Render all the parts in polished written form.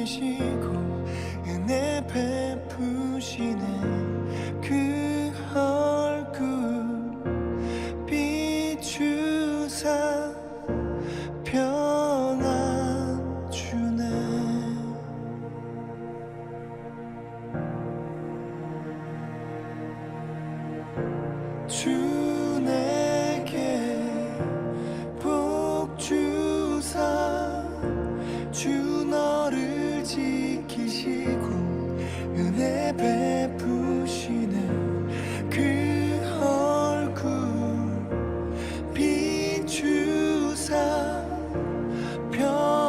지키시고 은혜 베푸시네. 그 얼굴 비추사 평안 주네. 주 내게 복 주사 주 너를 지키시고 은혜 베푸시네. 그 얼굴 비추사 평안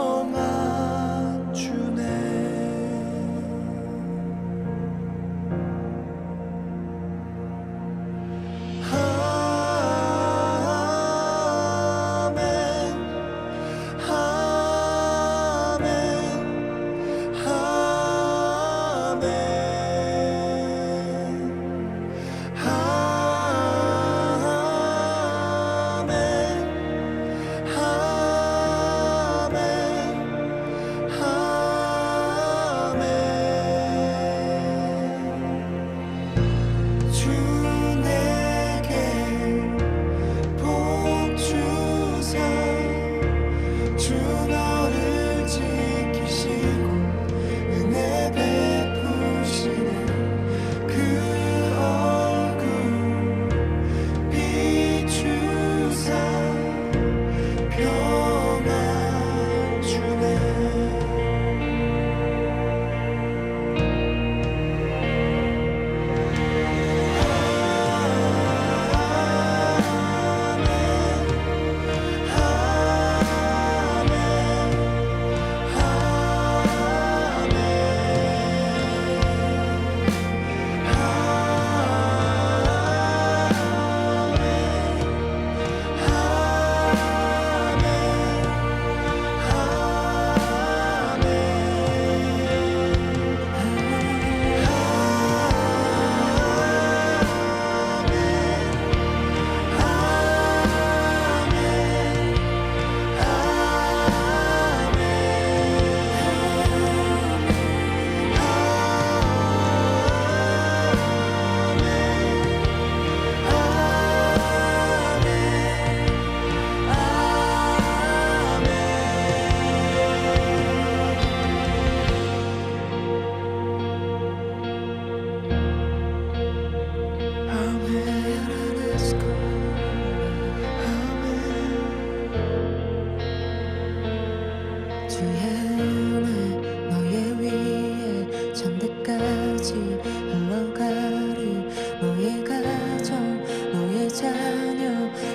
주네.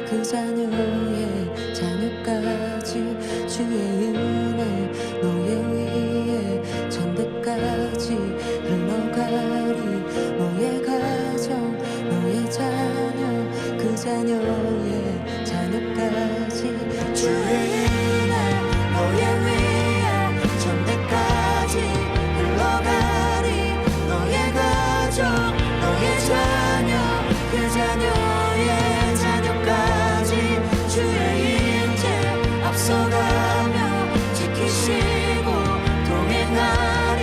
그 자녀의 자녀까지 주의 은혜 너의 위에 천대까지 흘러가리. 너의 가정 너의 자녀 그 자녀의 자녀까지 주의 은혜 너의 위에 천대까지 흘러가리. 너의 가정 너의 자녀 그 자녀의 자녀까지 주의 인재 앞서가며 지키시고 동행하리.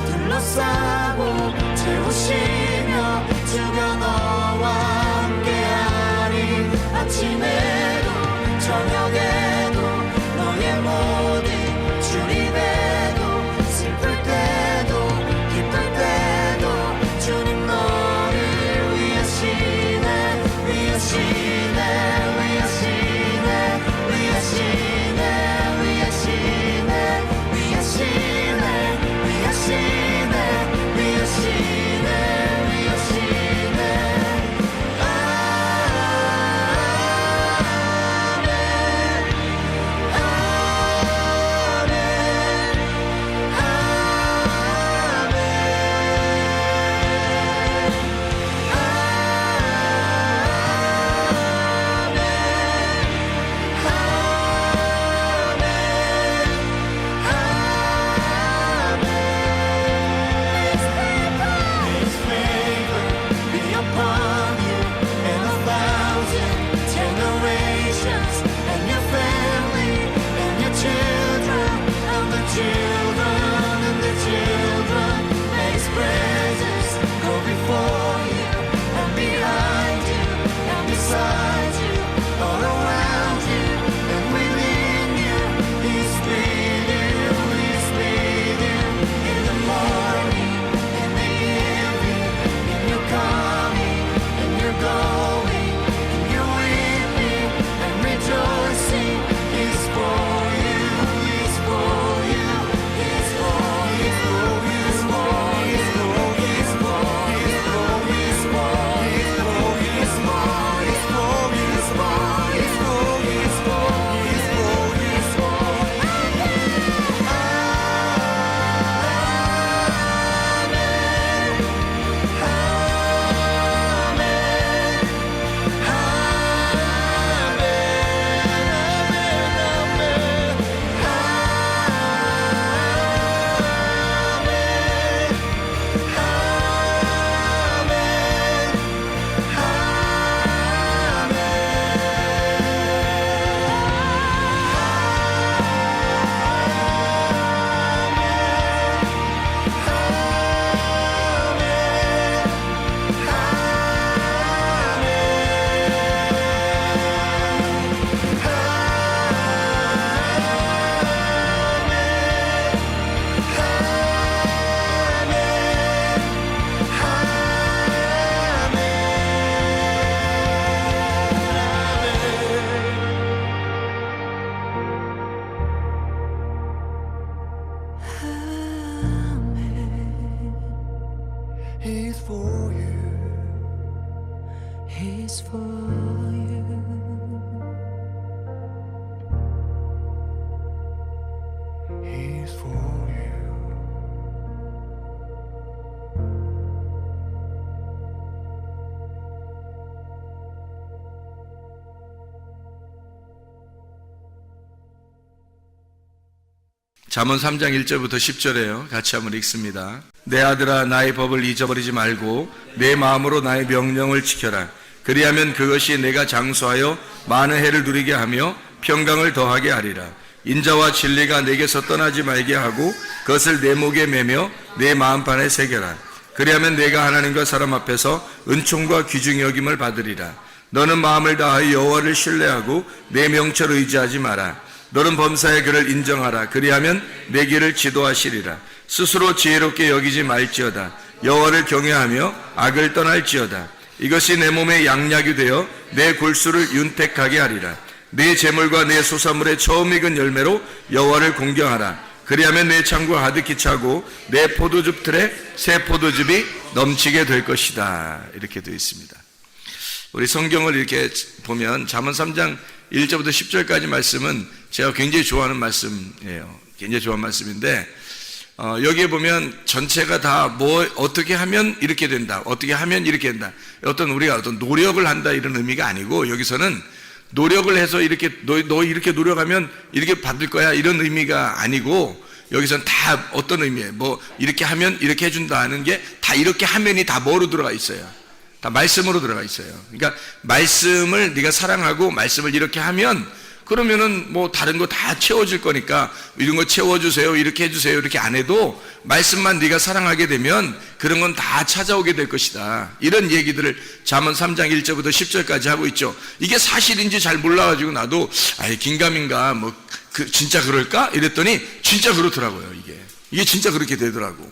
둘러싸고 채우시며 주가 너와 함께하리. 아침에도 저녁에도 너의 모든 주림에도 슬플 때도 기쁠 때도 주님 너를 위하시네 위하시네 위하시네 위하시네 위하시네 위하시네 위하시네 위하시네 위하시네 잠언 3장 1절부터 10절에요. 같이 한번 읽습니다. 내 아들아 나의 법을 잊어버리지 말고 내 마음으로 나의 명령을 지켜라. 그리하면 그것이 내가 장수하여 많은 해를 누리게 하며 평강을 더하게 하리라. 인자와 진리가 내게서 떠나지 말게 하고 그것을 내 목에 매며 내 마음판에 새겨라. 그리하면 내가 하나님과 사람 앞에서 은총과 귀중히 여김을 받으리라. 너는 마음을 다하여 여호와를 신뢰하고 내 명철을 의지하지 마라. 너는 범사에 그를 인정하라. 그리하면 내 길을 지도하시리라. 스스로 지혜롭게 여기지 말지어다. 여호와를 경외하며 악을 떠날지어다. 이것이 내 몸에 양약이 되어 내 골수를 윤택하게 하리라. 내 재물과 내 소산물의 처음 익은 열매로 여호와를 공경하라. 그리하면 내 창고가 가득히 차고 내 포도즙 틀에 새 포도즙이 넘치게 될 것이다. 이렇게 되어 있습니다. 우리 성경을 이렇게 보면 잠언 3장 1절부터 10절까지 말씀은 제가 굉장히 좋아하는 말씀이에요. 굉장히 좋아하는 말씀인데 여기에 보면 전체가 다 뭐 어떻게 하면 이렇게 된다, 어떻게 하면 이렇게 된다, 우리가 어떤 노력을 한다 이런 의미가 아니고, 여기서는 노력을 해서 이렇게 너 이렇게 노력하면 이렇게 받을 거야 이런 의미가 아니고, 여기서는 다 어떤 의미예요? 뭐 이렇게 하면 이렇게 해준다 하는 게 다 이렇게 하면이 다 뭐로 들어가 있어요? 다 말씀으로 들어가 있어요. 그러니까 말씀을 네가 사랑하고 말씀을 이렇게 하면 그러면은 뭐 다른 거 다 채워질 거니까 이런 거 채워주세요, 이렇게 해주세요 이렇게 안 해도 말씀만 네가 사랑하게 되면 그런 건 다 찾아오게 될 것이다. 이런 얘기들을 잠언 3장 1절부터 10절까지 하고 있죠. 이게 사실인지 잘 몰라가지고 나도 긴가민가 뭐 진짜 그럴까? 이랬더니 진짜 그렇더라고요. 이게 진짜 그렇게 되더라고.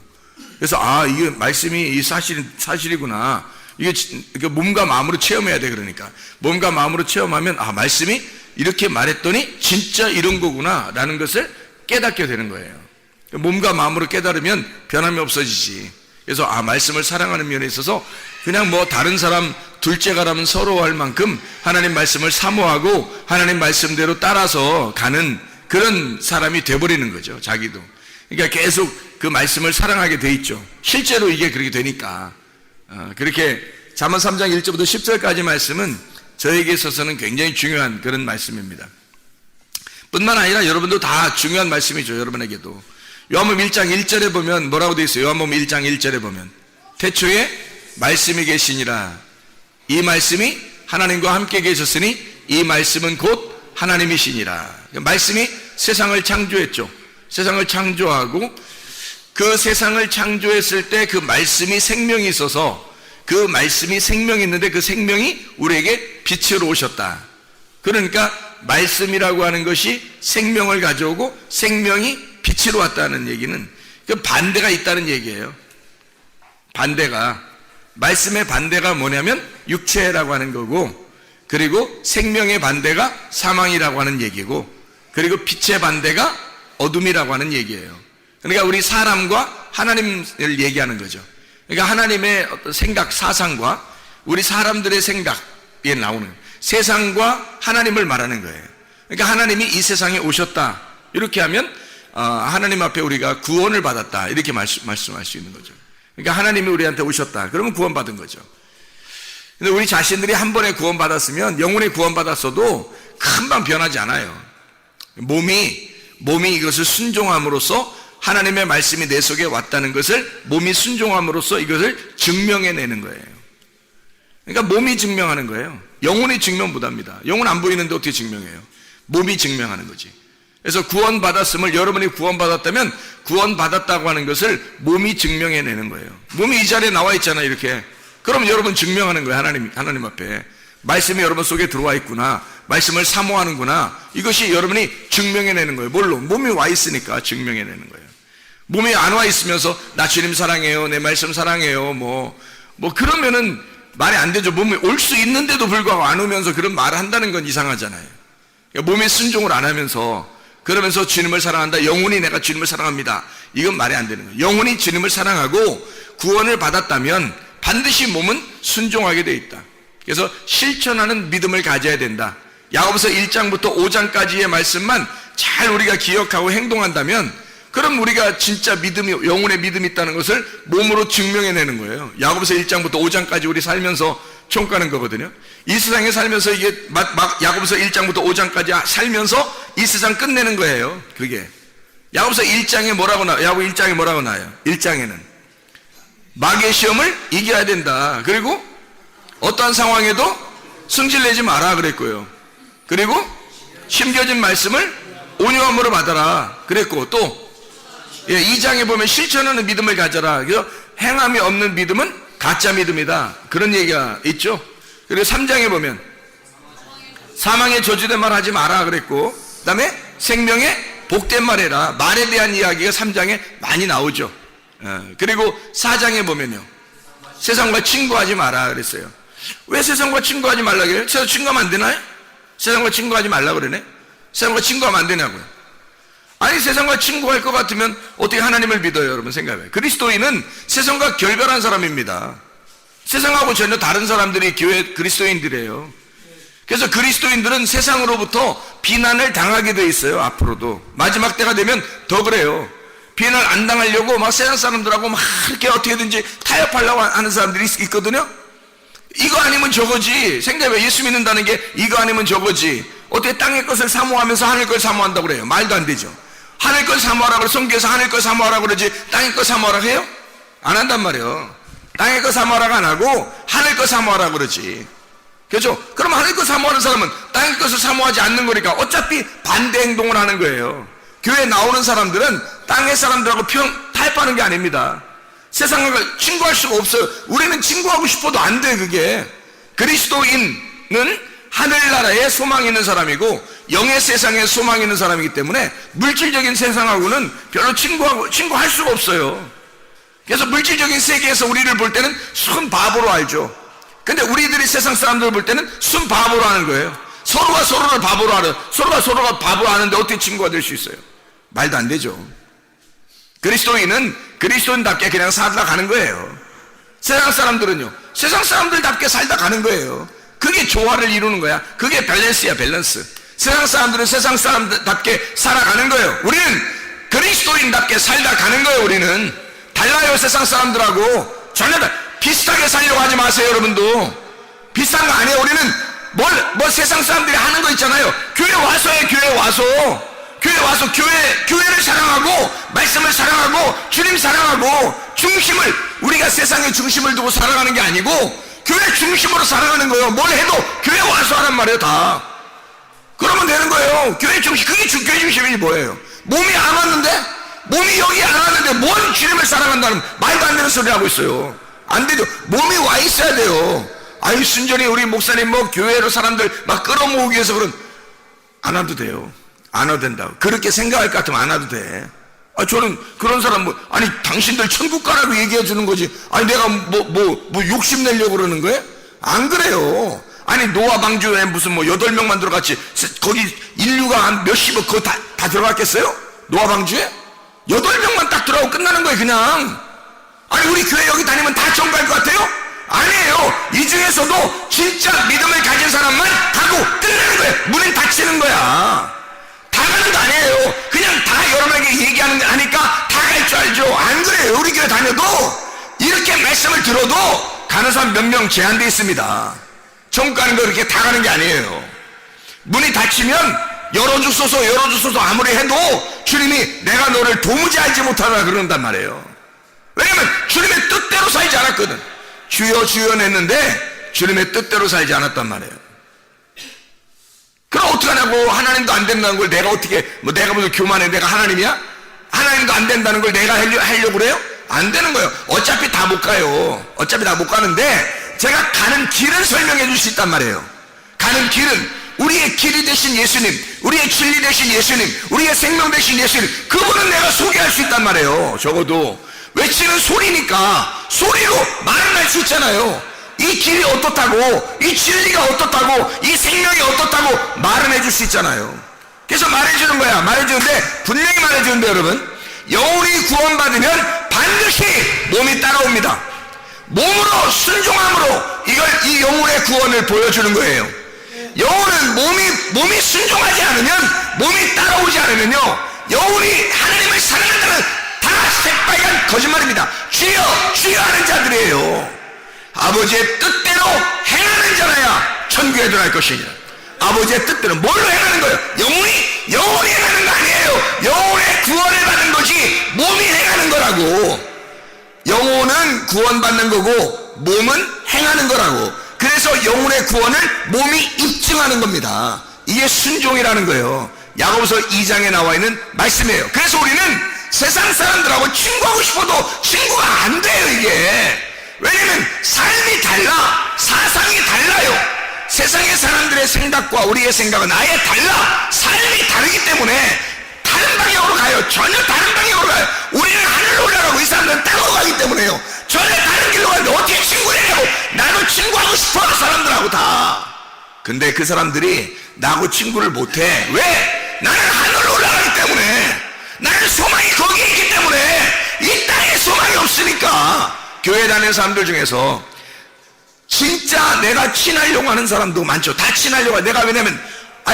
그래서 이게 말씀이 이 사실이구나. 이게 몸과 마음으로 체험해야 돼. 그러니까 몸과 마음으로 체험하면 말씀이 이렇게 말했더니 진짜 이런 거구나 라는 것을 깨닫게 되는 거예요. 몸과 마음으로 깨달으면 변함이 없어지지. 그래서 말씀을 사랑하는 면에 있어서 그냥 뭐 다른 사람 둘째가라면 서러워할 만큼 하나님 말씀을 사모하고 하나님 말씀대로 따라서 가는 그런 사람이 돼버리는 거죠. 자기도. 그러니까 계속 그 말씀을 사랑하게 돼 있죠. 실제로 이게 그렇게 되니까. 그렇게 잠언 3장 1절부터 10절까지 말씀은 저에게 있어서는 굉장히 중요한 그런 말씀입니다. 뿐만 아니라 여러분도 다 중요한 말씀이죠. 여러분에게도. 요한복음 1장 1절에 보면 뭐라고 되어 있어요? 요한복음 1장 1절에 보면 태초에 말씀이 계시니라. 이 말씀이 하나님과 함께 계셨으니 이 말씀은 곧 하나님이시니라. 말씀이 세상을 창조했죠. 세상을 창조하고 그 세상을 창조했을 때 그 말씀이 생명이 있어서 그 말씀이 생명이 있는데 그 생명이 우리에게 빛으로 오셨다. 그러니까 말씀이라고 하는 것이 생명을 가져오고 생명이 빛으로 왔다는 얘기는 그 반대가 있다는 얘기예요. 반대가, 말씀의 반대가 뭐냐면 육체라고 하는 거고, 그리고 생명의 반대가 사망이라고 하는 얘기고, 그리고 빛의 반대가 어둠이라고 하는 얘기예요. 그러니까 우리 사람과 하나님을 얘기하는 거죠. 그러니까 하나님의 어떤 생각, 사상과 우리 사람들의 생각에 나오는 세상과 하나님을 말하는 거예요. 그러니까 하나님이 이 세상에 오셨다. 이렇게 하면 하나님 앞에 우리가 구원을 받았다. 이렇게 말씀할 수 있는 거죠. 그러니까 하나님이 우리한테 오셨다. 그러면 구원받은 거죠. 근데 우리 자신들이 한 번에 구원받았으면, 영혼의 구원받았어도 금방 변하지 않아요. 몸이 이것을 순종함으로써 하나님의 말씀이 내 속에 왔다는 것을 몸이 순종함으로써 이것을 증명해내는 거예요. 그러니까 몸이 증명하는 거예요. 영혼이 증명 못합니다. 영혼 안 보이는데 어떻게 증명해요? 몸이 증명하는 거지. 그래서 구원받았음을, 여러분이 구원받았다면 구원받았다고 하는 것을 몸이 증명해내는 거예요. 몸이 이 자리에 나와 있잖아요, 이렇게. 그럼 여러분 증명하는 거예요. 하나님 앞에 말씀이 여러분 속에 들어와 있구나, 말씀을 사모하는구나, 이것이 여러분이 증명해내는 거예요. 뭘로? 몸이 와 있으니까 증명해내는 거예요. 몸이 안 와 있으면서 나 주님 사랑해요, 내 말씀 사랑해요, 뭐 그러면은 말이 안 되죠. 몸이 올 수 있는데도 불구하고 안 오면서 그런 말을 한다는 건 이상하잖아요. 그러니까 몸의 순종을 안 하면서, 그러면서 주님을 사랑한다, 영혼이 내가 주님을 사랑합니다, 이건 말이 안 되는 거예요. 영혼이 주님을 사랑하고 구원을 받았다면 반드시 몸은 순종하게 돼 있다. 그래서 실천하는 믿음을 가져야 된다. 야고보서 1장부터 5장까지의 말씀만 잘 우리가 기억하고 행동한다면, 그럼 우리가 진짜 믿음이, 영혼의 믿음이 있다는 것을 몸으로 증명해내는 거예요. 야고보서 1장부터 5장까지 우리 살면서 총가는 거거든요. 이 세상에 살면서 이게 야고보서 1장부터 5장까지 살면서 이 세상 끝내는 거예요. 그게 야고보서 1장에 뭐라고 야고보 1장에 뭐라고 나와요? 1장에는 마귀의 시험을 이겨야 된다. 그리고 어떠한 상황에도 승질내지 마라 그랬고요. 그리고 심겨진 말씀을 온유함으로 받아라 그랬고, 또 2장에 보면 실천하는 믿음을 가져라. 그래서 행함이 없는 믿음은 가짜 믿음이다. 그런 얘기가 있죠. 그리고 3장에 보면 사망의 저주된 말 하지 마라 그랬고, 그 다음에 생명의 복된 말 해라. 말에 대한 이야기가 3장에 많이 나오죠. 그리고 4장에 보면요, 세상과 친구하지 마라 그랬어요. 왜 세상과 친구하지 말라 그래요? 세상 친구하면 안 되나요? 세상과 친구하지 말라 그러네. 세상과 친구하면 안 되냐고요. 아니, 세상과 친구할 것 같으면 어떻게 하나님을 믿어요? 여러분 생각해요. 그리스도인은 세상과 결별한 사람입니다. 세상하고 전혀 다른 사람들이 교회 그리스도인들이에요. 그래서 그리스도인들은 세상으로부터 비난을 당하게 돼 있어요. 앞으로도 마지막 때가 되면 더 그래요. 비난을 안 당하려고 막 세상 사람들하고 막 이렇게 어떻게든지 타협하려고 하는 사람들이 있거든요. 이거 아니면 저거지. 생각해. 예수 믿는다는 게 이거 아니면 저거지. 어떻게 땅의 것을 사모하면서 하늘 걸 사모한다고 그래요? 말도 안 되죠. 하늘 걸 사모하라 그래. 성경에서 하늘 걸 사모하라 그러지 땅의 걸 사모하라 해요? 안 한단 말이에요. 땅의 걸 사모하라가 안 하고 하늘 걸 사모하라 그러지. 그렇죠? 그럼 하늘 것 사모하는 사람은 땅의 것을 사모하지 않는 거니까 어차피 반대 행동을 하는 거예요. 교회에 나오는 사람들은 땅의 사람들하고 타협하는 게 아닙니다. 세상과 친구할 수가 없어요. 우리는 친구하고 싶어도 안 돼. 그게 그리스도인은 하늘나라에 소망이 있는 사람이고 영의 세상에 소망이 있는 사람이기 때문에 물질적인 세상하고는 별로 친구할 수가 없어요. 그래서 물질적인 세계에서 우리를 볼 때는 순 바보로 알죠. 근데 우리들이 세상 사람들을 볼 때는 순 바보로 하는 거예요. 서로가 서로를 바보로 하는, 서로가 바보로 하는데 어떻게 친구가 될 수 있어요? 말도 안 되죠. 그리스도인은 그리스도인답게 그냥 살다 가는 거예요. 세상 사람들은요, 세상 사람들답게 살다 가는 거예요. 그게 조화를 이루는 거야. 그게 밸런스야, 밸런스. 세상 사람들은 세상 사람답게 살아가는 거예요. 우리는 그리스도인답게 살다 가는 거예요. 우리는 달라요. 세상 사람들하고 전혀 비슷하게 살려고 하지 마세요. 여러분도 비슷한 거 아니에요. 우리는 뭘 세상 사람들이 하는 거 있잖아요. 교회 와서 해. 교회 와서 교회를 사랑하고 말씀을 사랑하고 주님 사랑하고 중심을, 우리가 세상의 중심을 두고 살아가는 게 아니고 교회 중심으로 살아가는 거예요. 뭘 해도 교회 와서 하란 말이에요. 다 그러면 되는 거예요. 교회 중심, 그게 교회 중심이 뭐예요? 몸이 안 왔는데, 몸이 여기 안 왔는데 뭔 주님을 사랑한다는 말도 안 되는 소리 하고 있어요. 안 되죠. 몸이 와 있어야 돼요. 아유, 순전히 우리 목사님 뭐 교회로 사람들 막 끌어모으기 위해서 안 와도 돼요. 안 와도 된다고. 그렇게 생각할 것 같으면 안 와도 돼. 저는 그런 사람 아니, 당신들 천국 가라고 얘기해 주는 거지. 아니, 내가 뭐 욕심내려고 그러는 거예요? 안 그래요. 아니, 노아 방주에 무슨 8명만 들어갔지. 거기 인류가 한 몇십억 그거 다 들어갔겠어요? 노아 방주에? 8명만 딱 들어가고 끝나는 거예요, 그냥. 아니, 우리 교회 여기 다니면 다 정갈 것 같아요? 아니에요. 이 중에서도 진짜 믿음을 가진 사람만 가고 끝나는 거예요. 문은 닫히는 거야. 다 가는 거 아니에요. 그냥 다 여러분에게 얘기하는 거 하니까 다 갈 줄 알죠. 안 그래요. 우리 교회 다녀도 이렇게 말씀을 들어도 가는 사람 몇 명 제한되어 있습니다. 천국 가는 거 이렇게 다 가는 게 아니에요. 문이 닫히면 열어주소서 아무리 해도 주님이 내가 너를 도무지 알지 못하다 그런단 말이에요. 왜냐면 주님의 뜻대로 살지 않았거든. 주여 주여 했는데 주님의 뜻대로 살지 않았단 말이에요. 그럼 어떡하냐고. 하나님도 안 된다는 걸 내가 어떻게, 내가 무슨 교만해. 내가 하나님이야? 하나님도 안 된다는 걸 내가 하려고 그래요? 안 되는 거예요. 어차피 다 못 가요. 어차피 다 못 가는데 제가 가는 길을 설명해 줄 수 있단 말이에요. 가는 길은 우리의 길이 되신 예수님, 우리의 진리 되신 예수님, 우리의 생명 되신 예수님, 그분은 내가 소개할 수 있단 말이에요. 적어도 외치는 소리니까 소리로 말을 할 수 있잖아요. 이 길이 어떻다고, 이 진리가 어떻다고, 이 생명이 어떻다고 말은 해줄 수 있잖아요. 그래서 말해주는 거야. 말해주는데, 분명히 말해주는데, 여러분, 영혼이 구원받으면 반드시 몸이 따라옵니다. 몸으로 순종함으로 이 영혼의 구원을 보여주는 거예요. 영혼은 몸이 순종하지 않으면, 몸이 따라오지 않으면요, 영혼이 하나님을 사랑한다는 다 새빨간 거짓말입니다. 주여 주여 하는 자들이에요. 아버지의 뜻대로 행하는 자라야 천국에 들어갈 것이니라. 아버지의 뜻대로 뭘로 행하는 거예요? 영혼이 영혼이 행하는 거 아니에요. 영혼의 구원을 받는 것이 몸이 행하는 거라고. 영혼은 구원받는 거고 몸은 행하는 거라고. 그래서 영혼의 구원을 몸이 입증하는 겁니다. 이게 순종이라는 거예요. 야고보서 2장에 나와 있는 말씀이에요. 그래서 우리는 세상 사람들하고 친구하고 싶어도 친구가 안 돼요, 이게. 왜냐면 삶이 달라, 사상이 달라요. 세상의 사람들의 생각과 우리의 생각은 아예 달라. 삶이 다르기 때문에 다른 방향으로 가요. 전혀 다른 방향으로 가요. 우리는 하늘로 올라가고 이 사람들은 땅으로 가기 때문에요. 전혀 다른 길로 가는데 어떻게 친구냐고. 나도 친구하고 싶어, 사람들하고 다. 근데 그 사람들이 나하고 친구를 못해. 왜? 나는 하늘로 올라가기 때문에. 나는 소망이 거기에 있기 때문에. 이 땅에 소망이 없으니까. 교회 다니는 사람들 중에서 진짜 내가 친하려고 하는 사람도 많죠. 다 친하려고. 내가 왜냐면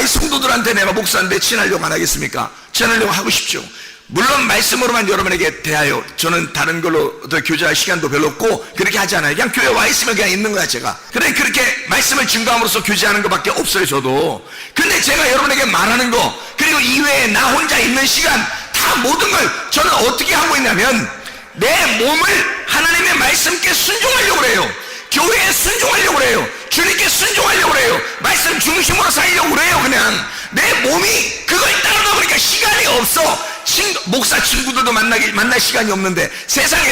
성도들한테 내가 목사인데 친하려고 안 하겠습니까? 친하려고 하고 싶죠. 물론 말씀으로만 여러분에게 대하여 저는 다른 걸로 더 교제할 시간도 별로 없고 그렇게 하지 않아요. 그냥 교회 와 있으면 그냥 있는 거야, 제가. 그래, 그렇게 말씀을 증거함으로써 교제하는 것밖에 없어요, 저도. 근데 제가 여러분에게 말하는 거, 그리고 이외에 나 혼자 있는 시간, 다 모든 걸 저는 어떻게 하고 있냐면 내 몸을 하나님의 말씀께 순종하려고 해요. 교회에 순종하려고 그래요. 주님께 순종하려고 그래요. 말씀 중심으로 살려고 그래요. 그냥 내 몸이 그걸 따르다 보니까 시간이 없어. 목사 친구들도 만날 시간이 없는데 세상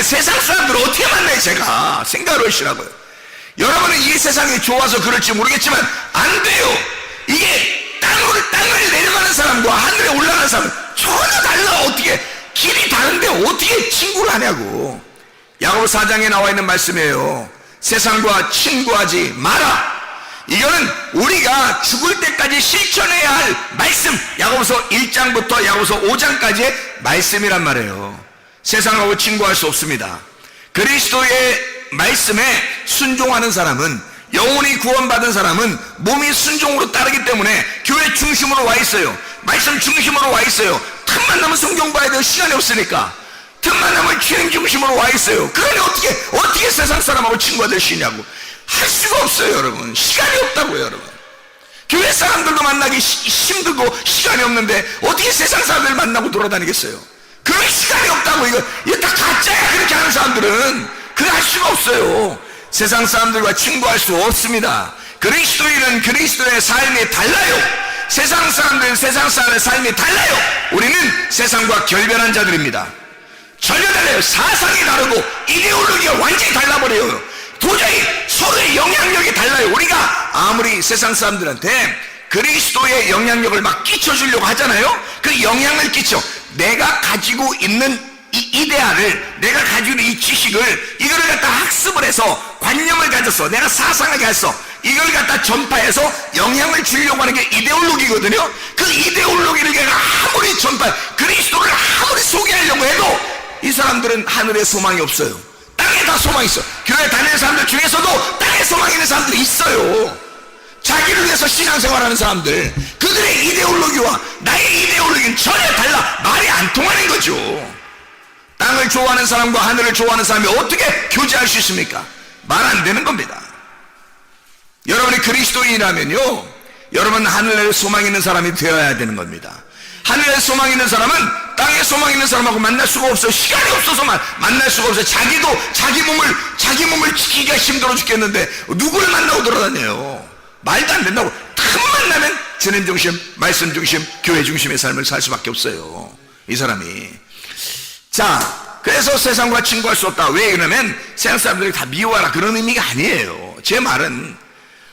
사람들을 어떻게 만나요? 제가 생각을 하시라고요. 여러분은 이 세상이 좋아서 그럴지 모르겠지만 안 돼요. 이게 땅을 내려가는 사람과 하늘에 올라가는 사람은 전혀 달라. 어떻게 길이 다른데 어떻게 친구를 하냐고. 야고보 4장에 나와 있는 말씀이에요. 세상과 친구하지 마라. 이거는 우리가 죽을 때까지 실천해야 할 말씀, 야고보서 1장부터 야고보서 5장까지의 말씀이란 말이에요. 세상하고 친구할 수 없습니다. 그리스도의 말씀에 순종하는 사람은, 영혼이 구원받은 사람은 몸이 순종으로 따르기 때문에 교회 중심으로 와 있어요. 말씀 중심으로 와 있어요. 틈만 나면 성경 봐야 돼요. 시간이 없으니까. 틈만 나면 주님 중심으로 와 있어요. 그러니 어떻게 세상 사람하고 친구가 될 수 있냐고. 할 수가 없어요, 여러분. 시간이 없다고요, 여러분. 교회 사람들도 만나기 힘들고 시간이 없는데 어떻게 세상 사람들 만나고 돌아다니겠어요? 그럴 시간이 없다고. 이거 다 가짜야. 그렇게 하는 사람들은 그거 할 수가 없어요. 세상 사람들과 친구할 수 없습니다. 그리스도인은 그리스도의 삶이 달라요. 세상 사람들은 세상 사람의 삶이 달라요. 우리는 세상과 결별한 자들입니다. 전혀 달라요. 사상이 다르고 이데올로기가 완전히 달라버려요. 도저히 서로의 영향력이 달라요. 우리가 아무리 세상 사람들한테 그리스도의 영향력을 막 끼쳐주려고 하잖아요. 그 영향을 끼쳐. 내가 가지고 있는 이 이데아를, 내가 가지고 있는 이 지식을, 이거를 갖다 학습을 해서 관념을 가졌어. 내가 사상을 가졌어. 이걸 갖다 전파해서 영향을 주려고 하는 게 이데올로기거든요. 그 이데올로기를 내가 아무리 그리스도를 아무리 소개하려고 해도 이 사람들은 하늘에 소망이 없어요. 땅에 다 소망이 있어. 교회 다니는 사람들 중에서도 땅에 소망이 있는 사람들이 있어요. 자기를 위해서 신앙생활하는 사람들. 그들의 이데올로기와 나의 이데올로기는 전혀 달라. 말이 안 통하는 거죠. 땅을 좋아하는 사람과 하늘을 좋아하는 사람이 어떻게 교제할 수 있습니까? 말 안 되는 겁니다. 여러분이 그리스도인이라면요, 여러분 하늘에 소망 있는 사람이 되어야 되는 겁니다. 하늘에 소망 있는 사람은 땅에 소망 있는 사람하고 만날 수가 없어요. 시간이 없어서 만날 수가 없어요. 자기 몸을 지키기가 힘들어 죽겠는데 누구를 만나고 돌아다녀요? 말도 안 된다고. 틈만 나면 주님 중심, 말씀 중심, 교회 중심의 삶을 살 수밖에 없어요, 이 사람이. 자, 그래서 세상과 친구할 수 없다. 왜 그러냐면 세상 사람들이 다 미워하라, 그런 의미가 아니에요. 제 말은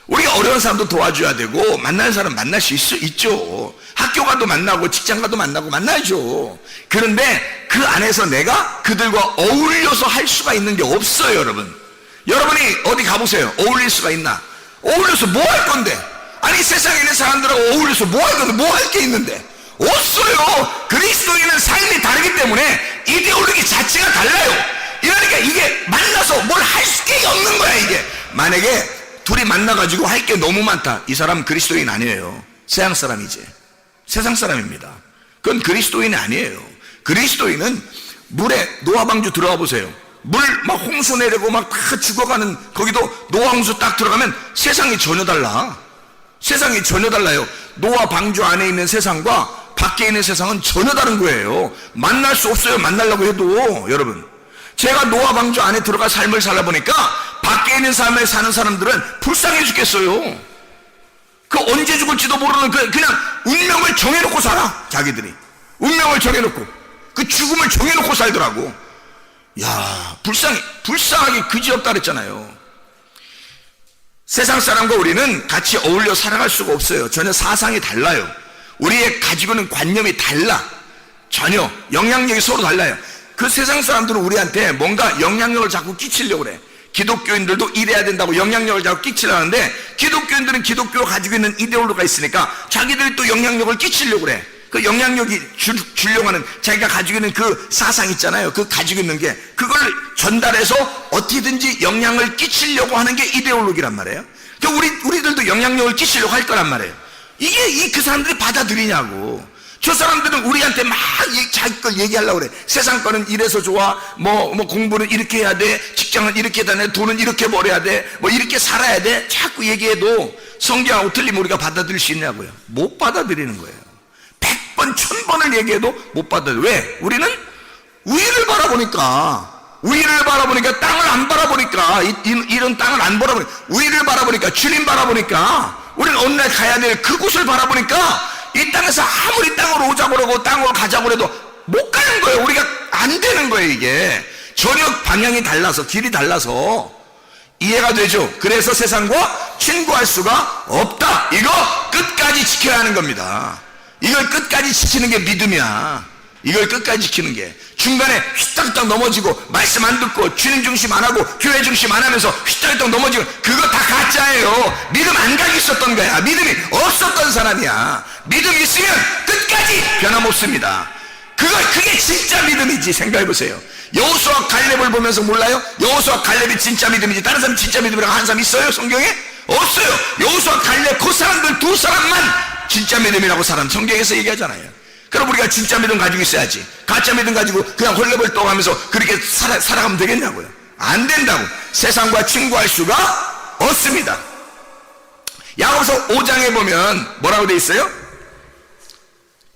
우리가 어려운 사람도 도와줘야 되고, 만나는 사람 만날 수 있죠. 학교 가도 만나고 직장 가도 만나고 만나죠. 그런데 그 안에서 내가 그들과 어울려서 할 수가 있는 게 없어요, 여러분. 여러분이 어디 가보세요. 어울릴 수가 있나? 어울려서 뭐 할 건데? 아니, 세상에 있는 사람들하고 어울려서 뭐 할 건데? 뭐 할 게 있는데? 없어요. 그리스도인은 삶이 다르기 때문에 이데올로기 자체가 달라요. 그러니까 이게 만나서 뭘 할 게 없는 거야, 이게. 만약에 둘이 만나가지고 할 게 너무 많다. 이 사람 그리스도인 아니에요. 세상 사람이지. 세상 사람입니다. 그건 그리스도인이 아니에요. 그리스도인은 물에 노아방주 들어가 보세요. 물 막 홍수 내리고 막 다 죽어가는, 거기도 노아 홍수 딱 들어가면 세상이 전혀 달라. 세상이 전혀 달라요. 노아 방주 안에 있는 세상과 밖에 있는 세상은 전혀 다른 거예요. 만날 수 없어요. 만나려고 해도. 여러분, 제가 노아 방주 안에 들어가 삶을 살아보니까 밖에 있는 삶에 사는 사람들은 불쌍해 죽겠어요. 그 언제 죽을지도 모르는 그냥 운명을 정해놓고 살아. 자기들이 운명을 정해놓고 그 죽음을 정해놓고 살더라고. 야, 불쌍하게 그지없다 그랬잖아요. 세상 사람과 우리는 같이 어울려 살아갈 수가 없어요. 전혀 사상이 달라요. 우리의 가지고 있는 관념이 달라. 전혀 영향력이 서로 달라요. 그 세상 사람들은 우리한테 뭔가 영향력을 자꾸 끼치려고 그래. 기독교인들도 이래야 된다고 영향력을 자꾸 끼치려는데, 기독교인들은 기독교가 가지고 있는 이데올로기가 있으니까 자기들이 또 영향력을 끼치려고 그래. 그 영향력이 주려고 하는 자기가 가지고 있는 그 사상 있잖아요. 그 가지고 있는 게 그걸 전달해서 어떻게든지 영향을 끼치려고 하는 게 이데올로기란 말이에요. 그러니까 우리들도 영향력을 끼치려고 할 거란 말이에요. 이게 그 사람들이 받아들이냐고. 저 사람들은 우리한테 막 자기 걸 얘기하려고 그래. 세상 거는 이래서 좋아. 뭐 공부는 이렇게 해야 돼. 직장은 이렇게 해야 돼. 돈은 이렇게 벌어야 돼. 뭐 이렇게 살아야 돼. 자꾸 얘기해도 성경하고 틀리면 우리가 받아들일 수 있냐고요. 못 받아들이는 거예요. 100번, 1000번을 얘기해도 못 받아들여요. 왜? 우리는 위를 바라보니까 땅을 안 바라보니까, 이런 땅을 안 바라보니까, 위를 바라보니까, 주님 바라보니까, 우리는 어느 날 가야 될 그곳을 바라보니까 이 땅에서 아무리 땅으로 오자고 그러고 땅으로 가자고 그래도 못 가는 거예요. 우리가 안 되는 거예요. 이게 전혀 방향이 달라서, 길이 달라서. 이해가 되죠? 그래서 세상과 친구할 수가 없다. 이거 끝까지 지켜야 하는 겁니다. 이걸 끝까지 지키는 게 믿음이야. 이걸 끝까지 지키는 게. 중간에 휘딱휘딱 넘어지고 말씀 안 듣고 주님 중심 안 하고 교회 중심 안 하면서 휘딱휘딱 넘어지고, 그거 다 가짜예요. 믿음 안 가지고 있었던 거야. 믿음이 없었던 사람이야. 믿음 있으면 끝까지 변함없습니다. 그게 진짜 믿음이지. 생각해보세요. 여호수아 갈렙을 보면서 몰라요? 여호수아 갈렙이 진짜 믿음이지 다른 사람이 진짜 믿음이라고 하는 사람 있어요? 성경에? 없어요. 여호수아 갈렙 그 사람들 두 사람만 진짜 믿음이라고 사람 성경에서 얘기하잖아요. 그럼 우리가 진짜 믿음 가지고 있어야지. 가짜 믿음 가지고 그냥 헐레벌 떠가면서 그렇게 살아가면 되겠냐고요. 안 된다고. 세상과 친구할 수가 없습니다. 야고보서 5장에 보면 뭐라고 돼 있어요?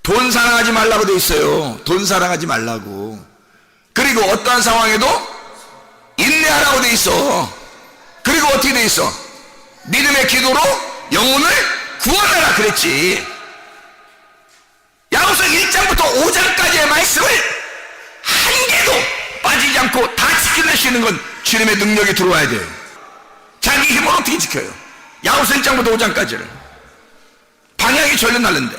돈 사랑하지 말라고 돼 있어요. 돈 사랑하지 말라고. 그리고 어떠한 상황에도 인내하라고 돼 있어. 그리고 어떻게 돼 있어? 믿음의 기도로 영혼을 구원하라 그랬지. 야고보서 1장부터 5장까지의 말씀을 한 개도 빠지지 않고 다 지켜낼 수 있는 건 주님의 능력이 들어와야 돼요. 자기 힘으로 어떻게 지켜요? 야고보서 1장부터 5장까지를 방향이 전혀 다른데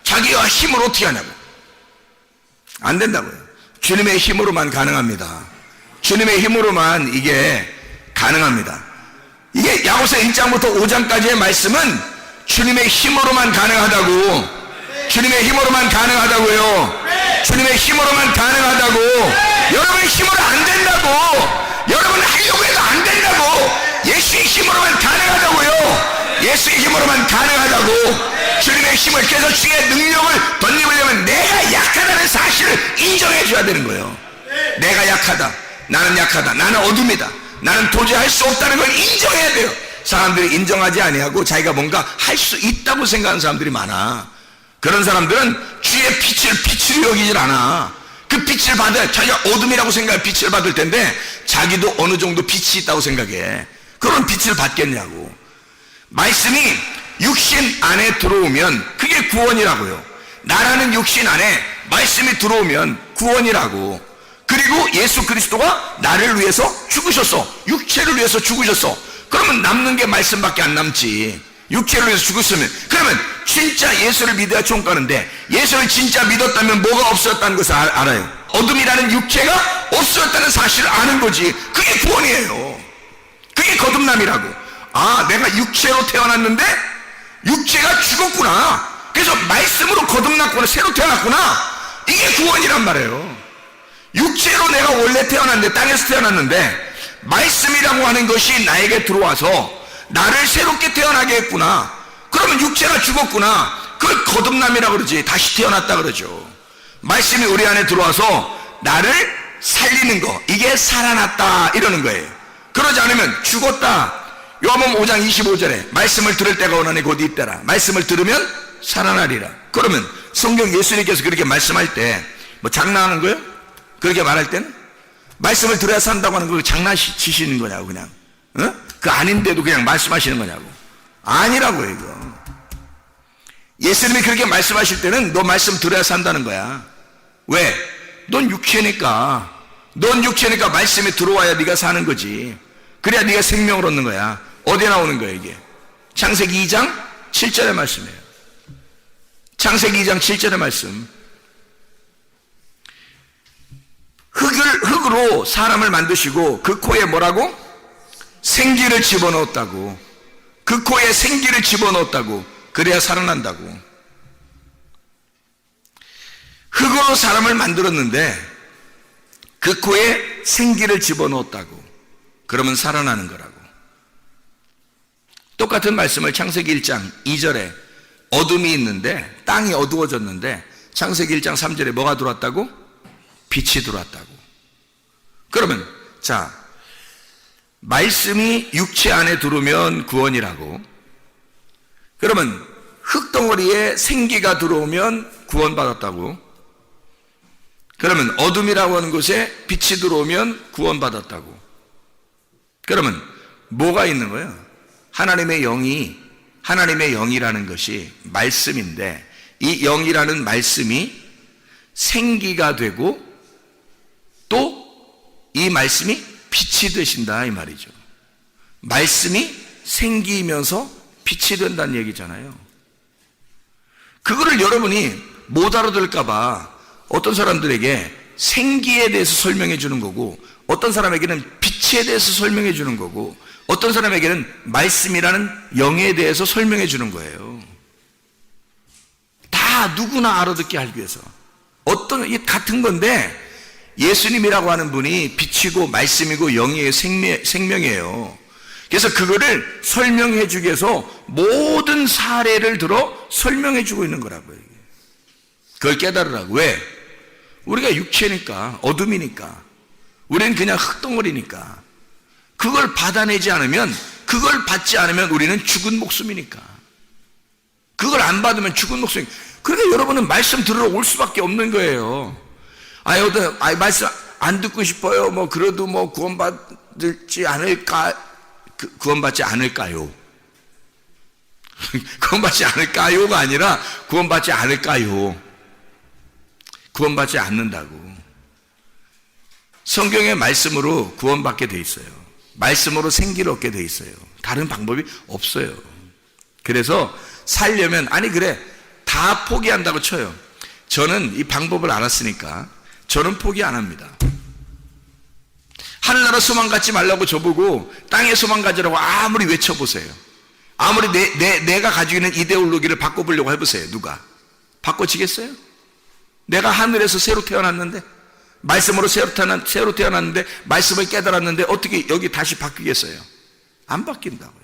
자기가 힘으로 어떻게 하냐고. 안 된다고요. 주님의 힘으로만 가능합니다. 주님의 힘으로만 이게 가능합니다. 이게 야고보서 1장부터 5장까지의 말씀은 주님의 힘으로만 가능하다고. 주님의 힘으로만 가능하다고요. 주님의 힘으로만 가능하다고. 여러분의 힘으로 안 된다고. 여러분 하려고 해도 안 된다고. 예수의 힘으로만 가능하다고요. 예수의 힘으로만 가능하다고. 주님의 힘을, 그래서 주의 능력을 덧입으려면 내가 약하다는 사실을 인정해 줘야 되는 거예요. 내가 약하다. 나는 약하다. 나는 어둠이다. 나는 도저히 할 수 없다는 걸 인정해야 돼요. 사람들이 인정하지 아니하고 자기가 뭔가 할 수 있다고 생각하는 사람들이 많아. 그런 사람들은 주의 빛을 여기질 않아. 그 빛을 받아야, 자기가 어둠이라고 생각해 빛을 받을 텐데 자기도 어느 정도 빛이 있다고 생각해. 그런 빛을 받겠냐고. 말씀이 육신 안에 들어오면 그게 구원이라고요. 나라는 육신 안에 말씀이 들어오면 구원이라고. 그리고 예수 그리스도가 나를 위해서 죽으셨어. 육체를 위해서 죽으셨어. 그러면 남는 게 말씀밖에 안 남지. 육체를 위해서 죽었으면. 그러면 진짜 예수를 믿어야 총 가는데, 예수를 진짜 믿었다면 뭐가 없었다는 것을 알아요. 어둠이라는 육체가 없었다는 사실을 아는 거지. 그게 구원이에요. 그게 거듭남이라고. 아, 내가 육체로 태어났는데 육체가 죽었구나. 그래서 말씀으로 거듭났구나. 새로 태어났구나. 이게 구원이란 말이에요. 육체로 내가 원래 태어났는데, 땅에서 태어났는데 말씀이라고 하는 것이 나에게 들어와서 나를 새롭게 태어나게 했구나. 그러면 육체가 죽었구나. 그걸 거듭남이라고 그러지. 다시 태어났다 그러죠. 말씀이 우리 안에 들어와서 나를 살리는 거, 이게 살아났다 이러는 거예요. 그러지 않으면 죽었다. 요한복음 5장 25절에 말씀을 들을 때가 오나니 곧 이때라. 말씀을 들으면 살아나리라. 그러면 성경 예수님께서 그렇게 말씀할 때 뭐 장난하는 거예요? 그렇게 말할 때는? 말씀을 들어야 산다고 하는 거 장난치시는 거냐고 그냥 그 아닌데도 그냥 말씀하시는 거냐고. 아니라고요 이거. 예수님이 그렇게 말씀하실 때는 너 말씀 들어야 산다는 거야. 왜? 넌 육체니까. 넌 육체니까 말씀이 들어와야 네가 사는 거지. 그래야 네가 생명을 얻는 거야. 어디에 나오는 거야 이게? 창세기 2장 7절의 말씀이에요. 창세기 2장 7절의 말씀. 흙으로 사람을 만드시고 그 코에 뭐라고? 생기를 집어넣었다고. 그 코에 생기를 집어넣었다고. 그래야 살아난다고. 흙으로 사람을 만들었는데 그 코에 생기를 집어넣었다고. 그러면 살아나는 거라고. 똑같은 말씀을 창세기 1장 2절에 어둠이 있는데 땅이 어두워졌는데 창세기 1장 3절에 뭐가 들어왔다고? 빛이 들어왔다고. 그러면 자, 말씀이 육체 안에 들어오면 구원이라고. 그러면 흙덩어리에 생기가 들어오면 구원받았다고. 그러면 어둠이라고 하는 곳에 빛이 들어오면 구원받았다고. 그러면 뭐가 있는 거예요? 하나님의 영이라는 것이 말씀인데 이 영이라는 말씀이 생기가 되고 또 이 말씀이 빛이 되신다 이 말이죠. 말씀이 생기면서 빛이 된다는 얘기잖아요. 그거를 여러분이 못 알아들을까봐 어떤 사람들에게 생기에 대해서 설명해 주는 거고 어떤 사람에게는 빛에 대해서 설명해 주는 거고 어떤 사람에게는 말씀이라는 영에 대해서 설명해 주는 거예요. 다 누구나 알아듣게 하기 위해서. 이게 같은 건데 예수님이라고 하는 분이 빛이고 말씀이고 영이에요. 생명이에요. 그래서 그거를 설명해 주기 위해서 모든 사례를 들어 설명해 주고 있는 거라고요. 그걸 깨달으라고. 왜? 우리가 육체니까, 어둠이니까, 우리는 그냥 흙덩어리니까 그걸 받아내지 않으면, 그걸 받지 않으면 우리는 죽은 목숨이니까. 그걸 안 받으면 죽은 목숨이니까. 그러니까 여러분은 말씀 들으러 올 수밖에 없는 거예요. 말씀 안 듣고 싶어요. 뭐 그래도 뭐 구원받지 않을까? 구원받지 않을까요? 구원받지 않을까요가 아니라 구원받지 않을까요? 구원받지 않는다고. 성경의 말씀으로 구원받게 돼 있어요. 말씀으로 생기를 얻게 돼 있어요. 다른 방법이 없어요. 그래서 살려면 그래 다 포기한다고 쳐요. 저는 이 방법을 알았으니까 저는 포기 안 합니다. 하늘나라 소망 갖지 말라고 저보고 땅에 소망 가지라고 아무리 외쳐보세요. 아무리 내가 가지고 있는 이데올로기를 바꿔보려고 해보세요. 누가? 바꿔지겠어요? 내가 하늘에서 새로 태어났는데, 말씀으로 새로 태어났는데, 말씀을 깨달았는데 어떻게 여기 다시 바뀌겠어요? 안 바뀐다고요.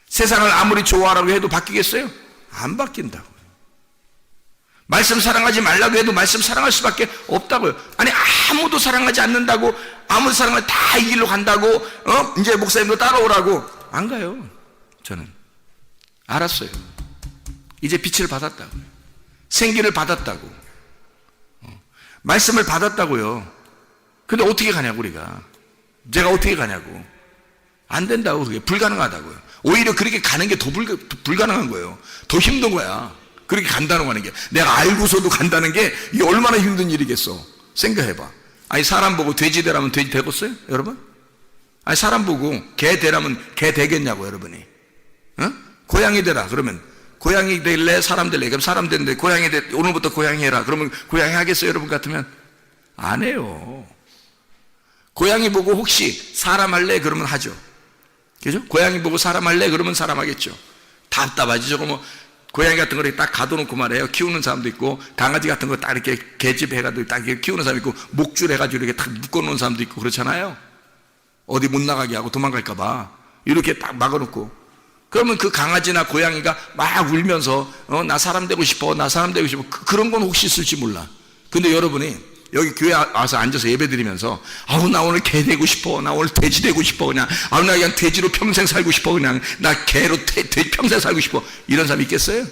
세상을 아무리 좋아하라고 해도 바뀌겠어요? 안 바뀐다고요. 말씀 사랑하지 말라고 해도 말씀 사랑할 수밖에 없다고요. 아무도 사랑하지 않는다고, 아무도 사랑을 다 이 길로 간다고, 이제 목사님도 따라오라고 안 가요. 저는 알았어요. 이제 빛을 받았다고요. 생기를 받았다고. 말씀을 받았다고요. 근데 어떻게 가냐고 우리가. 제가 어떻게 가냐고. 안 된다고. 그게 불가능하다고요. 오히려 그렇게 가는 게 더 불가능한 거예요. 더 힘든 거야. 그렇게 간다는 거 하는 게. 내가 알고서도 간다는 게 이게 얼마나 힘든 일이겠어. 생각해봐. 사람 보고 돼지 되라면 돼지 되겠어요? 여러분? 사람 보고 개 되라면 개 되겠냐고 여러분이. 고양이 되라 그러면 고양이 될래? 사람 될래? 그럼 사람 되는데 고양이 오늘부터 고양이 해라. 그러면 고양이 하겠어요? 여러분 같으면? 안 해요. 고양이 보고 혹시 사람 할래? 그러면 하죠. 그죠? 고양이 보고 사람 할래? 그러면 사람 하겠죠. 답답하지. 저거 뭐 고양이 같은 거 딱 가둬놓고 말해요. 키우는 사람도 있고, 강아지 같은 거 딱 이렇게 개집 해가지고 딱 이렇게 키우는 사람 있고, 목줄 해가지고 이렇게 딱 묶어놓은 사람도 있고 그렇잖아요. 어디 못 나가게 하고 도망갈까봐 이렇게 딱 막아놓고. 그러면 그 강아지나 고양이가 막 울면서 나 사람 되고 싶어, 나 사람 되고 싶어. 그런 건 혹시 있을지 몰라. 근데 여러분이 여기 교회 와서 앉아서 예배 드리면서 나 오늘 개 되고 싶어, 나 오늘 돼지 되고 싶어, 그냥 나 그냥 돼지로 평생 살고 싶어, 그냥 나 개로 평생 살고 싶어, 이런 사람 있겠어요?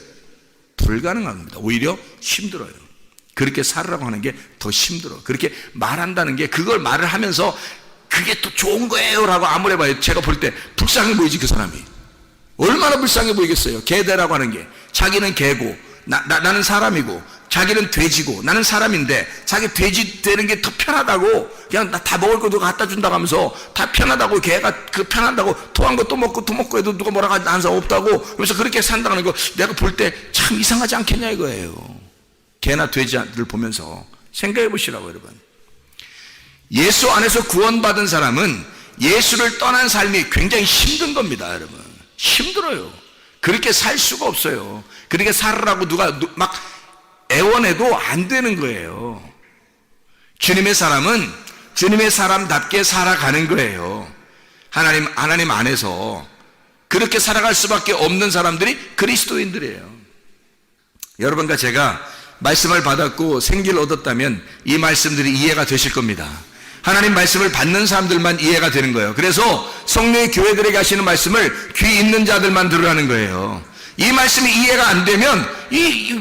불가능한 겁니다. 오히려 힘들어요. 그렇게 살으라고 하는 게 더 힘들어. 그렇게 말한다는 게, 그걸 말을 하면서 그게 또 좋은 거예요 라고 아무리 봐요. 제가 볼 때 불쌍해 보이지. 그 사람이 얼마나 불쌍해 보이겠어요. 개대라고 하는 게, 자기는 개고 나는 사람이고, 자기는 돼지고 나는 사람인데, 자기 돼지 되는 게 더 편하다고, 그냥 나 다 먹을 거 누가 갖다 준다고 하면서 다 편하다고, 개가 그 편하다고, 토한 거 또 먹고 또 먹고 해도 누가 뭐라고 하는 사람 없다고, 그래서 그렇게 산다는 거 내가 볼 때 참 이상하지 않겠냐 이거예요. 개나 돼지를 보면서 생각해 보시라고. 여러분, 예수 안에서 구원받은 사람은 예수를 떠난 삶이 굉장히 힘든 겁니다. 여러분, 힘들어요. 그렇게 살 수가 없어요. 그렇게 살으라고 누가 막 애원해도 안 되는 거예요. 주님의 사람은 주님의 사람답게 살아가는 거예요. 하나님 안에서 그렇게 살아갈 수밖에 없는 사람들이 그리스도인들이에요. 여러분과 제가 말씀을 받았고 생기를 얻었다면 이 말씀들이 이해가 되실 겁니다. 하나님 말씀을 받는 사람들만 이해가 되는 거예요. 그래서 성령의 교회들에게 하시는 말씀을 귀 있는 자들만 들으라는 거예요. 이 말씀이 이해가 안 되면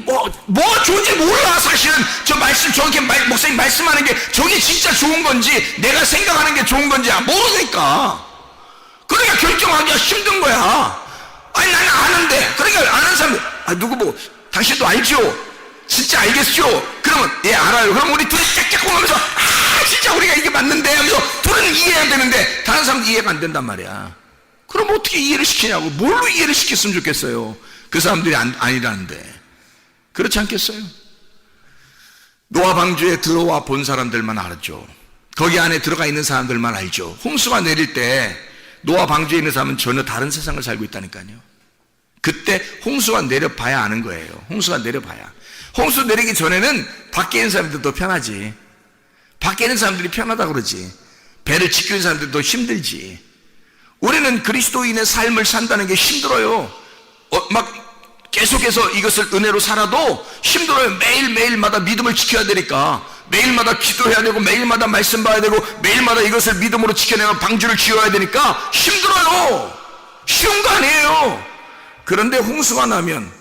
뭐 좋은지 몰라. 사실은 저 말씀, 저렇게 목사님 말씀하는 게 저게 진짜 좋은 건지 내가 생각하는 게 좋은 건지 모르니까. 그러니까 결정하기가 힘든 거야. 아니 나는 아는데. 그러니까 아는 사람, 누구 보고 당신도 알죠? 진짜 알겠죠? 그러면 예 알아요. 그럼 우리 둘이 짝짝꿍 하면서 진짜 우리가 이게 맞는데 하면서 둘은 이해해야 되는데 다른 사람은 이해가 안 된단 말이야. 그럼 어떻게 이해를 시키냐고. 뭘로 이해를 시켰으면 좋겠어요. 그 사람들이 아니라는데. 그렇지 않겠어요? 노아 방주에 들어와 본 사람들만 알죠. 거기 안에 들어가 있는 사람들만 알죠. 홍수가 내릴 때 노아 방주에 있는 사람은 전혀 다른 세상을 살고 있다니까요. 그때 홍수가 내려봐야 아는 거예요. 홍수가 내려봐야. 홍수 내리기 전에는 밖에 있는 사람들도 더 편하지. 밖에 있는 사람들이 편하다고 그러지. 배를 지키는 사람들도 힘들지. 우리는 그리스도인의 삶을 산다는 게 힘들어요. 막 계속해서 이것을 은혜로 살아도 힘들어요. 매일매일마다 믿음을 지켜야 되니까. 매일마다 기도해야 되고, 매일마다 말씀 봐야 되고, 매일마다 이것을 믿음으로 지켜내면 방주를 지어야 되니까 힘들어요. 쉬운 거 아니에요. 그런데 홍수가 나면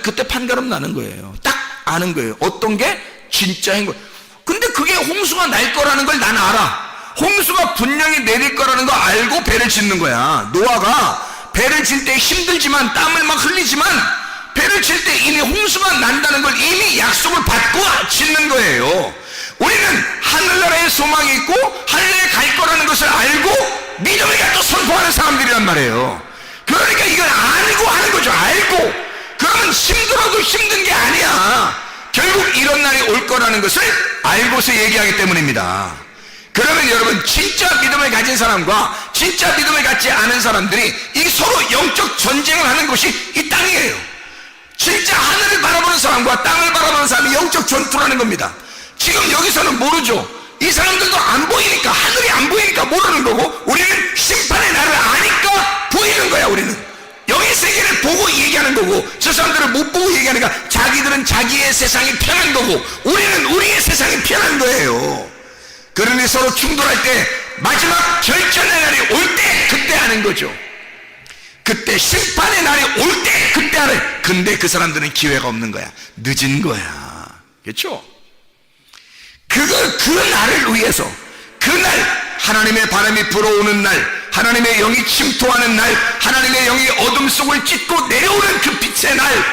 그때 판가름 나는 거예요. 딱 아는 거예요. 어떤 게 진짜인 거예요. 근데 그게 홍수가 날 거라는 걸 난 알아. 홍수가 분명히 내릴 거라는 거 알고 배를 짓는 거야. 노아가 배를 질 때 힘들지만, 땀을 막 흘리지만 배를 칠 때 이미 홍수가 난다는 걸 이미 약속을 받고 짓는 거예요. 우리는 하늘나라에 소망이 있고 하늘에 갈 거라는 것을 알고 믿음을 갖고 선포하는 사람들이란 말이에요. 그러니까 이걸 알고 하는 거죠. 알고. 그러면 힘들어도 힘든 게 아니야. 결국 이런 날이 올 거라는 것을 알고서 얘기하기 때문입니다. 그러면 여러분, 진짜 믿음을 가진 사람과 진짜 믿음을 갖지 않은 사람들이 이 서로 영적 전쟁을 하는 것이 이 땅이에요. 진짜 하늘을 바라보는 사람과 땅을 바라보는 사람이 영적 전투를 하는 겁니다. 지금 여기서는 모르죠. 이 사람들도 안 보이니까, 하늘이 안 보이니까 모르는 거고, 우리는 심판의 날을 아니까 보이는 거야. 우리는 영의 세계를 보고 얘기하는 거고, 저 사람들은 못 보고 얘기하니까 자기들은 자기의 세상이 편한 거고, 우리는 우리의 세상이 편한 거예요. 그러니 서로 충돌할 때 마지막 결전의 날이 올 때 그때 아는 거죠. 그때 심판의 날이 올 때 그때 알아요. 근데 그 사람들은 기회가 없는 거야. 늦은 거야. 그렇죠? 그 날을 위해서, 그날 하나님의 바람이 불어오는 날, 하나님의 영이 침투하는 날, 하나님의 영이 어둠 속을 찢고 내려오는 그 빛의 날,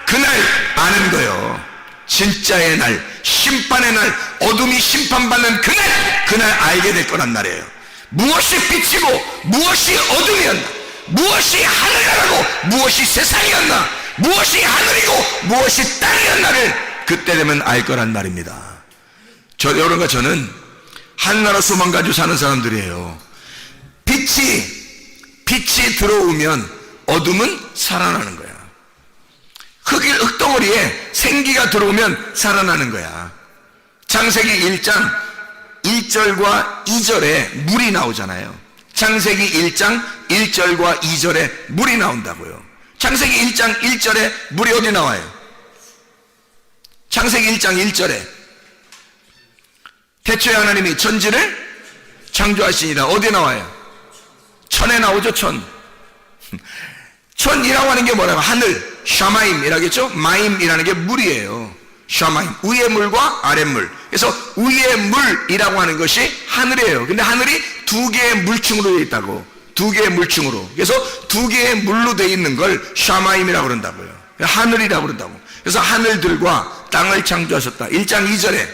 그날 아는 거예요. 진짜의 날, 심판의 날, 어둠이 심판받는 그날 알게 될 거란 말이에요. 무엇이 빛이고 무엇이 어둠이었나, 무엇이 하늘나라고 무엇이 세상이었나, 무엇이 하늘이고 무엇이 땅이었나를 그때 되면 알 거란 말입니다. 여러분과 저는 하늘나라 소망 가지고 사는 사람들이에요. 빛이 들어오면 어둠은 살아나는 거야. 흙덩어리에 생기가 들어오면 살아나는 거야. 창세기 1장 1절과 2절에 물이 나오잖아요. 창세기 1장 1절과 2절에 물이 나온다고요. 창세기 1장 1절에 물이 어디 나와요? 창세기 1장 1절에 태초에 하나님이 천지를 창조하시니라. 어디 나와요? 천에 나오죠. 천이라고 하는 게 뭐라고? 하늘. 샤마임이라겠죠? 마임이라는 게 물이에요. 샤마임, 위의 물과 아랫 물. 그래서 위의 물이라고 하는 것이 하늘이에요. 근데 하늘이 두 개의 물층으로 되어 있다고. 두 개의 물층으로. 그래서 두 개의 물로 되어 있는 걸 샤마임이라고 그런다고요. 하늘이라고 그런다고. 그래서 하늘들과 땅을 창조하셨다. 1장 2절에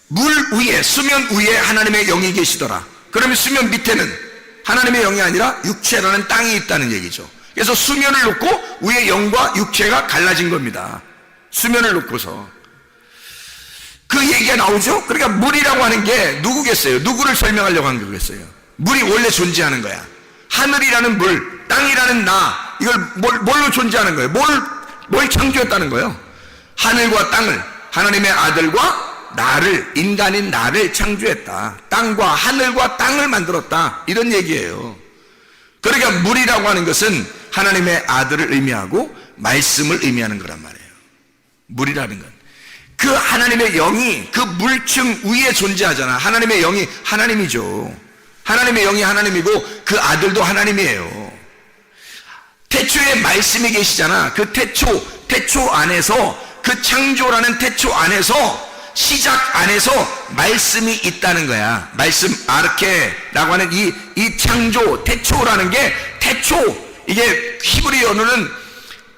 물 위에, 수면 위에 하나님의 영이 계시더라. 그러면 수면 밑에는 하나님의 영이 아니라 육체라는 땅이 있다는 얘기죠. 그래서 수면을 놓고 위에 영과 육체가 갈라진 겁니다. 수면을 놓고서 그 얘기가 나오죠. 그러니까 물이라고 하는 게 누구겠어요? 누구를 설명하려고 한 거겠어요? 물이 원래 존재하는 거야. 하늘이라는 물, 땅이라는 나, 이걸 뭘로 존재하는 거예요? 뭘 창조했다는 거예요? 하늘과 땅을, 하나님의 아들과 나를, 인간인 나를 창조했다. 땅과 하늘과 땅을 만들었다. 이런 얘기예요. 그러니까 물이라고 하는 것은 하나님의 아들을 의미하고 말씀을 의미하는 거란 말이에요. 물이라는 건 그 하나님의 영이 그 물층 위에 존재하잖아. 하나님의 영이 하나님이죠. 하나님의 영이 하나님이고 그 아들도 하나님이에요. 태초에 말씀이 계시잖아. 그 태초 안에서, 그 창조라는 태초 안에서, 시작 안에서 말씀이 있다는 거야. 말씀, 아르케라고 하는 이 창조, 태초라는 게, 이게 히브리 언어는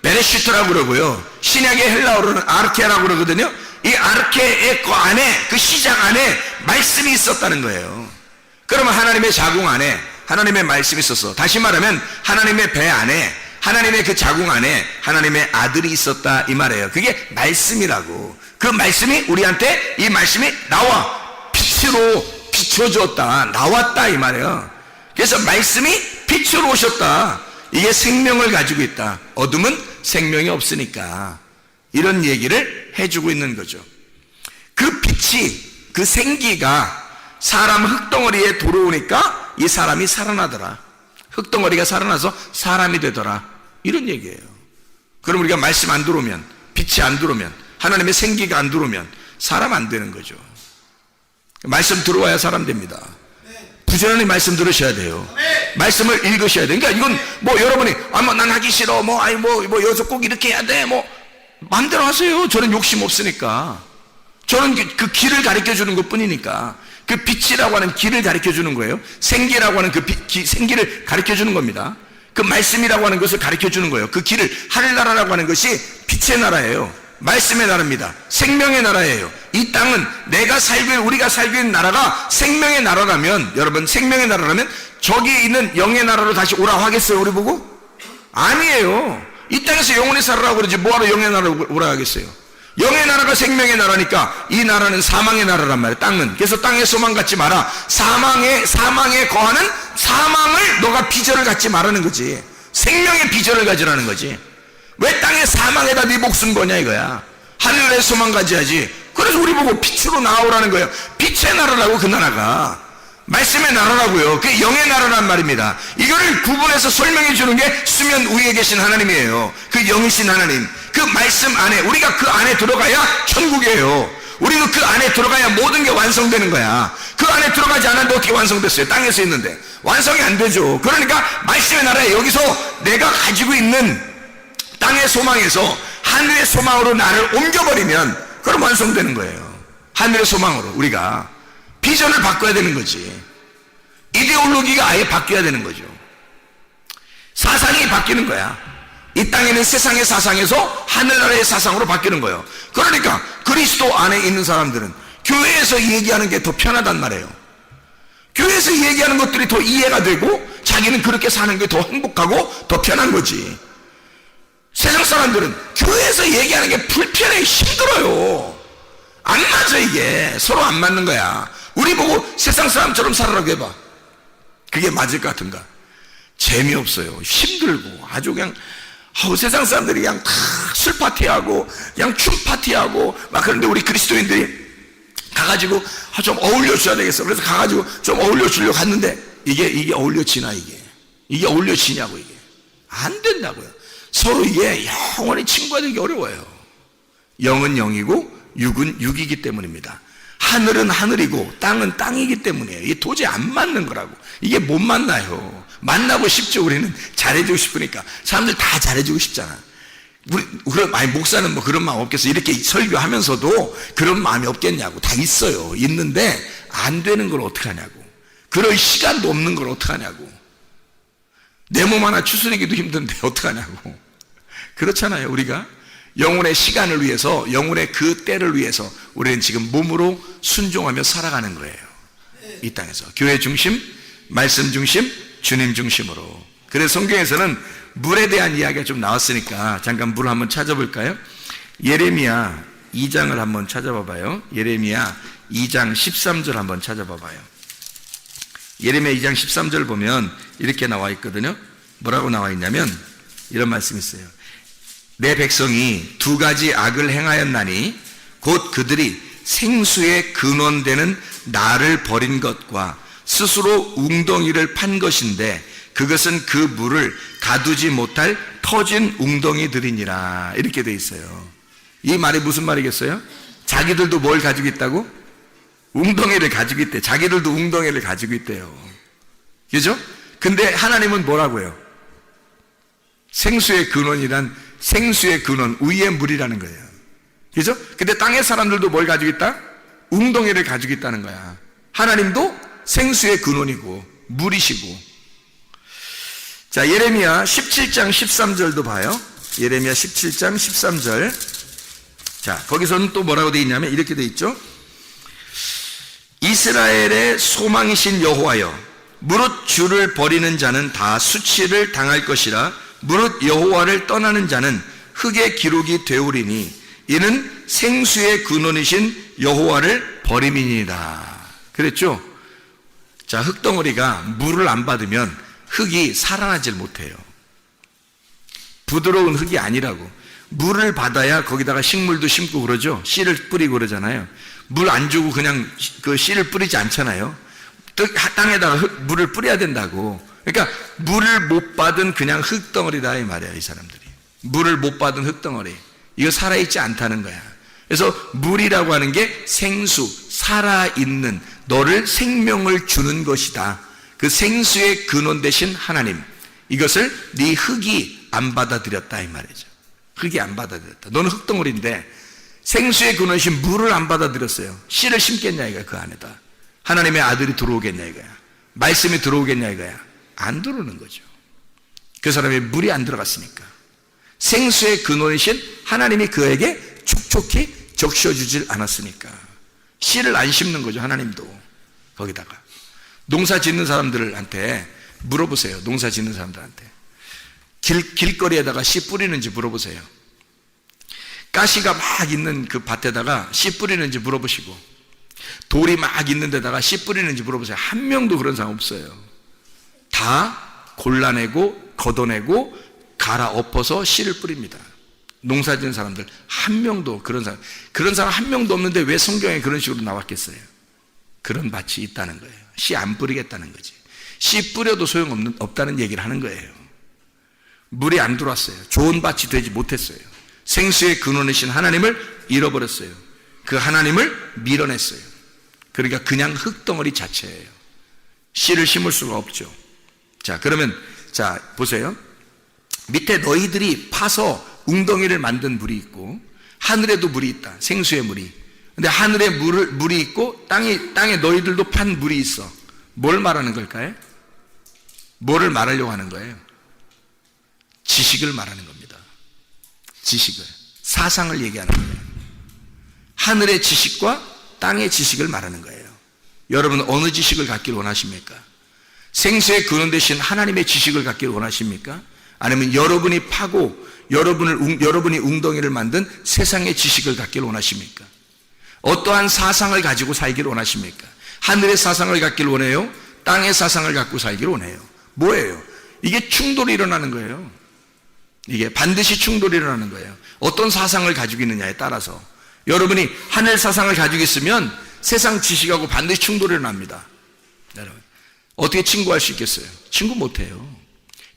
베레시트라고 그러고요. 신약의 헬라어로는 아르케라고 그러거든요. 이 아르케의 그 안에, 그 시작 안에 말씀이 있었다는 거예요. 그러면 하나님의 자궁 안에 하나님의 말씀이 있었어. 다시 말하면 하나님의 배 안에, 하나님의 그 자궁 안에 하나님의 아들이 있었다, 이 말이에요. 그게 말씀이라고. 그 말씀이 우리한테, 이 말씀이 나와 빛으로 비춰졌다, 나왔다, 이 말이에요. 그래서 말씀이 빛으로 오셨다. 이게 생명을 가지고 있다. 어둠은 생명이 없으니까. 이런 얘기를 해주고 있는 거죠. 그 빛이, 그 생기가 사람 흙덩어리에 들어오니까 이 사람이 살아나더라. 흙덩어리가 살아나서 사람이 되더라. 이런 얘기예요. 그럼 우리가 말씀 안 들어오면, 빛이 안 들어오면, 하나님의 생기가 안 들어오면 사람 안 되는 거죠. 말씀 들어와야 사람 됩니다. 부지런히 말씀 들으셔야 돼요. 말씀을 읽으셔야 돼요. 그러니까 이건 뭐 여러분이 난 하기 싫어, 여기서 꼭 이렇게 해야 돼, 마음대로 하세요. 저는 욕심 없으니까. 저는 그 길을 가르쳐 주는 것 뿐이니까. 그 빛이라고 하는 길을 가르쳐 주는 거예요. 생기라고 하는 그 생기를 가르쳐 주는 겁니다. 그 말씀이라고 하는 것을 가르쳐 주는 거예요. 그 길을, 하늘나라라고 하는 것이 빛의 나라예요. 말씀의 나라입니다. 생명의 나라예요. 이 땅은 우리가 살고 있는 나라가 생명의 나라라면, 여러분, 생명의 나라라면 저기 있는 영의 나라로 다시 오라 하겠어요, 우리 보고? 아니에요. 이 땅에서 영원히 살으라고 그러지 뭐하러 영의 나라로 오라 하겠어요? 영의 나라가 생명의 나라니까 이 나라는 사망의 나라란 말이에요. 땅은. 그래서 땅에 소망 갖지 마라. 사망에 거하는 사망을 너가 비전을 갖지 말라는 거지. 생명의 비전을 가지라는 거지. 왜 땅의 사망에다 네 목숨 거냐 이거야. 하늘에 소망 가져야지. 그래서 우리 보고 빛으로 나오라는 거예요. 빛의 나라라고, 그 나라가. 말씀의 나라라고요. 그게 영의 나라란 말입니다. 이거를 구분해서 설명해 주는 게 수면 위에 계신 하나님이에요. 그 영이신 하나님. 그 말씀 안에, 우리가 그 안에 들어가야 천국이에요. 우리도 그 안에 들어가야 모든 게 완성되는 거야. 그 안에 들어가지 않았는데 어떻게 완성됐어요? 땅에서 있는데. 완성이 안 되죠. 그러니까 말씀의 나라에 여기서 내가 가지고 있는 땅의 소망에서 하늘의 소망으로 나를 옮겨버리면 그럼 완성되는 거예요. 하늘의 소망으로 우리가 비전을 바꿔야 되는 거지. 이데올로기가 아예 바뀌어야 되는 거죠. 사상이 바뀌는 거야. 이 땅에는 세상의 사상에서 하늘나라의 사상으로 바뀌는 거예요. 그러니까 그리스도 안에 있는 사람들은 교회에서 얘기하는 게 더 편하단 말이에요. 교회에서 얘기하는 것들이 더 이해가 되고 자기는 그렇게 사는 게 더 행복하고 더 편한 거지. 세상 사람들은 교회에서 얘기하는 게 불편해, 힘들어요. 안 맞아. 이게 서로 안 맞는 거야. 우리 보고 세상 사람처럼 살아라고 해봐. 그게 맞을 것 같은가? 재미없어요. 힘들고 아주 그냥 세상 사람들이 그냥 다 술 파티하고 그냥 춤 파티하고 막 그런데 우리 그리스도인들이 가가지고 좀 어울려줘야 되겠어. 그래서 가가지고 좀 어울려주려고 갔는데 이게 어울려지나? 이게 어울려지냐고. 이게 안 된다고요. 서로 이게 영원히 친구가 되기 어려워요. 영은 영이고 육은 육이기 때문입니다. 하늘은 하늘이고 땅은 땅이기 때문이에요. 이게 도저히 안 맞는 거라고. 이게 못 만나요. 만나고 싶죠. 우리는 잘해주고 싶으니까. 사람들 다 잘해주고 싶잖아. 아니, 목사는 뭐 그런 마음 없겠어. 이렇게 설교하면서도 그런 마음이 없겠냐고. 다 있어요. 있는데, 안 되는 걸 어떡하냐고. 그럴 시간도 없는 걸 어떡하냐고. 내 몸 하나 추스리기도 힘든데 어떡하냐고. 그렇잖아요, 우리가. 영혼의 시간을 위해서, 영혼의 그 때를 위해서 우리는 지금 몸으로 순종하며 살아가는 거예요. 이 땅에서. 교회 중심, 말씀 중심, 주님 중심으로. 그래서 성경에서는 물에 대한 이야기가 좀 나왔으니까 잠깐 물을 한번 찾아볼까요? 예레미야 2장을 한번 찾아봐봐요. 예레미야 2장 13절 한번 찾아봐봐요. 예레미야 2장 13절 보면 이렇게 나와 있거든요. 뭐라고 나와 있냐면 이런 말씀이 있어요. 내 백성이 두 가지 악을 행하였나니 곧 그들이 생수의 근원되는 나를 버린 것과 스스로 웅덩이를 판 것인데 그것은 그 물을 가두지 못할 터진 웅덩이들이니라. 이렇게 돼 있어요. 이 말이 무슨 말이겠어요? 자기들도 뭘 가지고 있다고? 웅덩이를 가지고 있대. 자기들도 웅덩이를 가지고 있대요. 그죠? 근데 하나님은 뭐라고요? 생수의 근원이란 생수의 근원, 위의 물이라는 거예요. 그죠? 근데 땅의 사람들도 뭘 가지고 있다? 웅덩이를 가지고 있다는 거야. 하나님도 생수의 근원이고 물이시고. 자, 예레미야 17장 13절도 봐요. 예레미야 17장 13절. 자, 거기서는 또 뭐라고 되어 있냐면 이렇게 되어 있죠. 이스라엘의 소망이신 여호와여, 무릇 주를 버리는 자는 다 수치를 당할 것이라. 무릇 여호와를 떠나는 자는 흙의 기록이 되오리니 이는 생수의 근원이신 여호와를 버림이니이다. 그랬죠? 자, 흙덩어리가 물을 안 받으면 흙이 살아나질 못해요. 부드러운 흙이 아니라고. 물을 받아야 거기다가 식물도 심고 그러죠. 씨를 뿌리고 그러잖아요. 물 안 주고 그냥 그 씨를 뿌리지 않잖아요. 땅에다가 물을 뿌려야 된다고. 그러니까 물을 못 받은 그냥 흙덩어리다 이 말이야, 이 사람들이. 물을 못 받은 흙덩어리. 이거 살아있지 않다는 거야. 그래서 물이라고 하는 게 생수, 살아있는, 너를 생명을 주는 것이다. 그 생수의 근원 되신 하나님, 이것을 네 흙이 안 받아들였다 이 말이죠. 흙이 안 받아들였다. 너는 흙덩어리인데 생수의 근원이신 물을 안 받아들였어요. 씨를 심겠냐 이거야. 그 안에다 하나님의 아들이 들어오겠냐 이거야. 말씀이 들어오겠냐 이거야. 안 들어오는 거죠. 그 사람의 물이 안 들어갔으니까. 생수의 근원이신 하나님이 그에게 촉촉히 적셔주질 않았으니까. 씨를 안 심는 거죠. 하나님도. 거기다가 농사 짓는 사람들한테 물어보세요. 농사 짓는 사람들한테 길거리에다가 씨 뿌리는지 물어보세요. 가시가 막 있는 그 밭에다가 씨 뿌리는지 물어보시고, 돌이 막 있는 데다가 씨 뿌리는지 물어보세요. 한 명도 그런 사람 없어요. 다 골라내고 걷어내고 갈아엎어서 씨를 뿌립니다. 농사 짓는 사람들 한 명도 그런 사람 한 명도 없는데 왜 성경에 그런 식으로 나왔겠어요? 그런 밭이 있다는 거예요. 씨 안 뿌리겠다는 거지. 씨 뿌려도 소용없다는 얘기를 하는 거예요. 물이 안 들어왔어요. 좋은 밭이 되지 못했어요. 생수의 근원이신 하나님을 잃어버렸어요. 그 하나님을 밀어냈어요. 그러니까 그냥 흙덩어리 자체예요. 씨를 심을 수가 없죠. 자, 그러면 자 보세요. 밑에 너희들이 파서 웅덩이를 만든 물이 있고 하늘에도 물이 있다. 생수의 물이. 근데 하늘에 물이 있고 땅에 너희들도 판 물이 있어. 뭘 말하는 걸까요? 뭐를 말하려고 하는 거예요? 지식을 말하는 겁니다. 지식을. 사상을 얘기하는 거예요. 하늘의 지식과 땅의 지식을 말하는 거예요. 여러분 어느 지식을 갖기를 원하십니까? 생수의 근원 되신 하나님의 지식을 갖기를 원하십니까? 아니면 여러분이 파고 여러분이 웅덩이를 만든 세상의 지식을 갖기를 원하십니까? 어떠한 사상을 가지고 살기를 원하십니까? 하늘의 사상을 갖기를 원해요? 땅의 사상을 갖고 살기를 원해요? 뭐예요? 이게 충돌이 일어나는 거예요. 이게 반드시 충돌이 일어나는 거예요. 어떤 사상을 가지고 있느냐에 따라서. 여러분이 하늘 사상을 가지고 있으면 세상 지식하고 반드시 충돌이 일어납니다. 여러분 어떻게 친구할 수 있겠어요? 친구 못해요.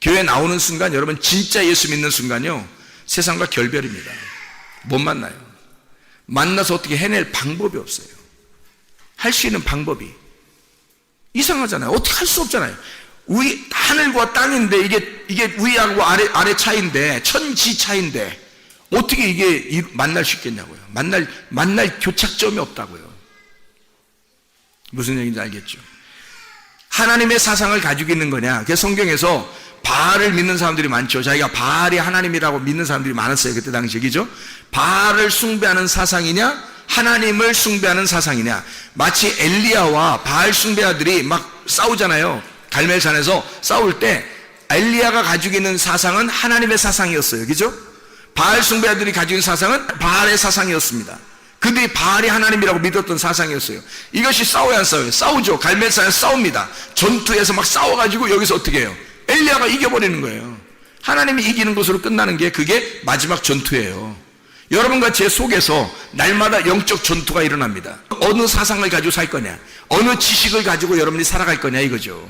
교회 나오는 순간 여러분 진짜 예수 믿는 순간요 세상과 결별입니다. 못 만나요. 만나서 어떻게 해낼 방법이 없어요. 할 수 있는 방법이 이상하잖아요. 어떻게 할 수 없잖아요. 하늘과 땅인데 이게 위하고 아래 차이인데 천지 차이인데 어떻게 이게 만날 수 있겠냐고요. 만날 교착점이 없다고요. 무슨 얘기인지 알겠죠? 하나님의 사상을 가지고 있는 거냐? 그 성경에서 바알을 믿는 사람들이 많죠. 자기가 바알이 하나님이라고 믿는 사람들이 많았어요. 그때 당시에. 그죠? 바알을 숭배하는 사상이냐? 하나님을 숭배하는 사상이냐? 마치 엘리야와 바알 숭배자들이 막 싸우잖아요. 갈멜산에서 싸울 때 엘리야가 가지고 있는 사상은 하나님의 사상이었어요. 그죠? 바알 숭배자들이 가지고 있는 사상은 바알의 사상이었습니다. 그들이 바알이 하나님이라고 믿었던 사상이었어요. 이것이 싸워야 안 싸워요? 싸우죠. 갈멜산에서 싸웁니다. 전투에서 막 싸워가지고 여기서 어떻게 해요? 엘리야가 이겨버리는 거예요. 하나님이 이기는 것으로 끝나는 게 그게 마지막 전투예요. 여러분과 제 속에서 날마다 영적 전투가 일어납니다. 어느 사상을 가지고 살 거냐? 어느 지식을 가지고 여러분이 살아갈 거냐 이거죠.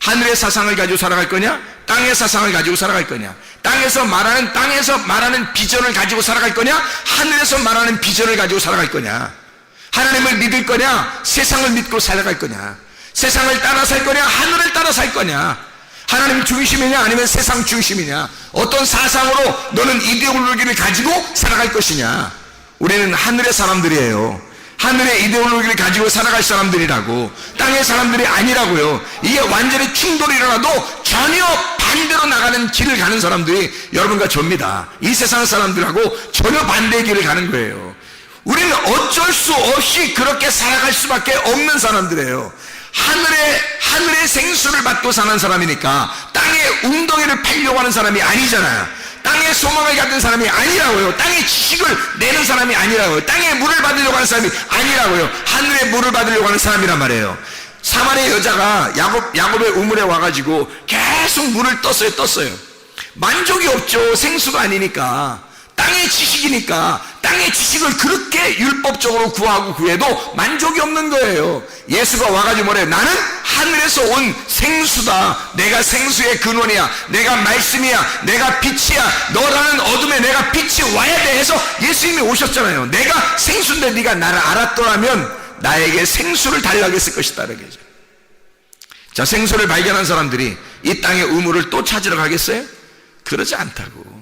하늘의 사상을 가지고 살아갈 거냐? 땅의 사상을 가지고 살아갈 거냐? 땅에서 말하는 비전을 가지고 살아갈 거냐? 하늘에서 말하는 비전을 가지고 살아갈 거냐? 하나님을 믿을 거냐? 세상을 믿고 살아갈 거냐? 세상을 따라 살 거냐? 하늘을 따라 살 거냐? 하나님 중심이냐? 아니면 세상 중심이냐? 어떤 사상으로 너는 이데올로기를 가지고 살아갈 것이냐? 우리는 하늘의 사람들이에요. 하늘의 이데올로기를 가지고 살아갈 사람들이라고. 땅의 사람들이 아니라고요. 이게 완전히 충돌이 일어나도 전혀 반대로 나가는 길을 가는 사람들이 여러분과 저입니다. 이 세상 사람들하고 전혀 반대의 길을 가는 거예요. 우리는 어쩔 수 없이 그렇게 살아갈 수밖에 없는 사람들이에요. 하늘의 생수를 받고 사는 사람이니까 땅의 웅덩이를 팔려고 하는 사람이 아니잖아요. 땅의 소망을 갖는 사람이 아니라고요. 땅의 지식을 내는 사람이 아니라고요. 땅의 물을 받으려고 하는 사람이 아니라고요. 하늘의 물을 받으려고 하는 사람이란 말이에요. 사마리아 여자가 야곱의 우물에 와가지고 계속 물을 떴어요. 만족이 없죠. 생수가 아니니까. 땅의 지식이니까. 땅의 지식을 그렇게 율법적으로 구해도 만족이 없는 거예요. 예수가 와가지고 뭐래요? 나는 하늘에서 온 생수다. 내가 생수의 근원이야. 내가 말씀이야. 내가 빛이야. 너라는 어둠에 내가 빛이 와야 돼 해서 예수님이 오셨잖아요. 내가 생수인데 네가 나를 알았더라면 나에게 생수를 달라고 했을 것이다. 그러죠. 자, 생수를 발견한 사람들이 이 땅의 우물을 또 찾으러 가겠어요? 그러지 않다고.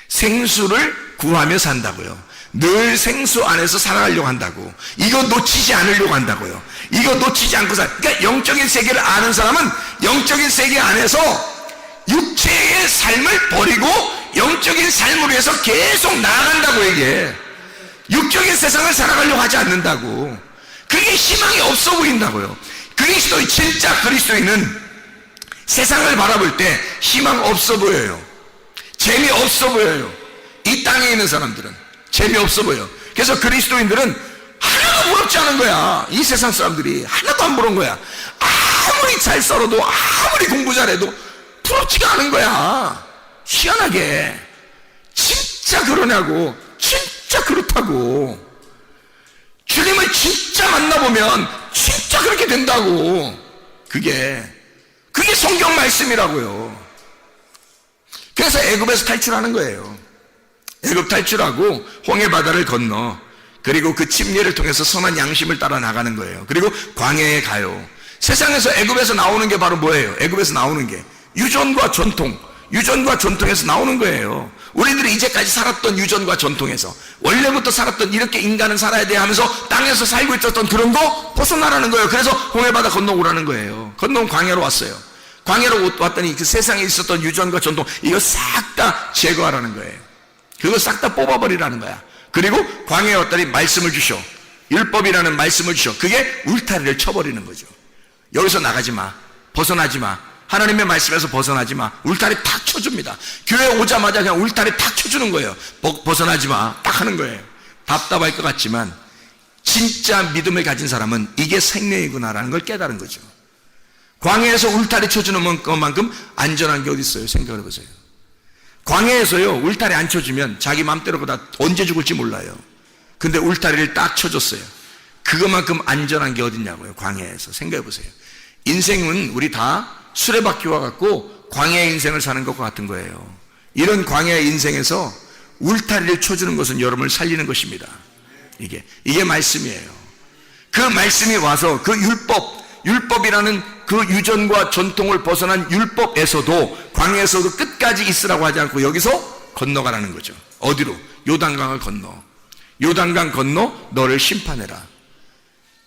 생수를 구하며 산다고요. 늘 생수 안에서 살아가려고 한다고. 이거 놓치지 않으려고 한다고요. 이거 놓치지 않고 그러니까 영적인 세계를 아는 사람은 영적인 세계 안에서 육체의 삶을 버리고 영적인 삶을 위해서 계속 나아간다고. 이게 육적인 세상을 살아가려고 하지 않는다고. 그게 희망이 없어 보인다고요. 진짜 그리스도인은 세상을 바라볼 때 희망 없어 보여요. 재미없어 보여요. 이 땅에 있는 사람들은 재미없어 보여. 그래서 그리스도인들은 하나도 부럽지 않은 거야. 이 세상 사람들이 하나도 안 부러운 거야. 아무리 잘 썰어도 아무리 공부 잘해도 부럽지가 않은 거야. 희한하게. 진짜 그러냐고. 진짜 그렇다고. 주님을 진짜 만나보면 진짜 그렇게 된다고. 그게 성경 말씀이라고요. 그래서 애굽에서 탈출하는 거예요. 애굽 탈출하고 홍해 바다를 건너, 그리고 그 침례를 통해서 선한 양심을 따라 나가는 거예요. 그리고 광야에 가요. 세상에서 애굽에서 나오는 게 바로 뭐예요? 애굽에서 나오는 게 유전과 전통에서 나오는 거예요. 우리들이 이제까지 살았던 유전과 전통에서, 원래부터 살았던, 이렇게 인간은 살아야 돼 하면서 땅에서 살고 있었던 그런 거 벗어나라는 거예요. 그래서 홍해 바다 건너오라는 거예요. 건너온 광야로 왔어요. 광야로 왔더니 그 세상에 있었던 유전과 전통, 이거 싹 다 제거하라는 거예요. 그거 싹 다 뽑아버리라는 거야. 그리고 광야에 왔더니 말씀을 주셔. 율법이라는 말씀을 주셔. 그게 울타리를 쳐버리는 거죠. 여기서 나가지 마. 벗어나지 마. 하나님의 말씀에서 벗어나지 마. 울타리 탁 쳐줍니다. 교회 오자마자 그냥 울타리 탁 쳐주는 거예요. 벗어나지 마. 딱 하는 거예요. 답답할 것 같지만 진짜 믿음을 가진 사람은 이게 생명이구나라는 걸 깨달은 거죠. 광야에서 울타리 쳐주는 것만큼 안전한 게 어디 있어요? 생각을 해보세요. 광야에서요, 울타리 안 쳐주면 자기 맘대로보다 언제 죽을지 몰라요. 근데 울타리를 딱 쳐줬어요. 그것만큼 안전한 게 어딨냐고요. 광야에서. 생각해 보세요. 인생은 우리 다 수레바퀴와 같고 광야의 인생을 사는 것과 같은 거예요. 이런 광야의 인생에서 울타리를 쳐주는 것은 여러분을 살리는 것입니다. 이게 말씀이에요. 그 말씀이 와서 그 율법이라는 그 유전과 전통을 벗어난 율법에서도, 광야에서도 끝까지 있으라고 하지 않고 여기서 건너가라는 거죠. 어디로? 요단강을 건너. 요단강 건너 너를 심판해라.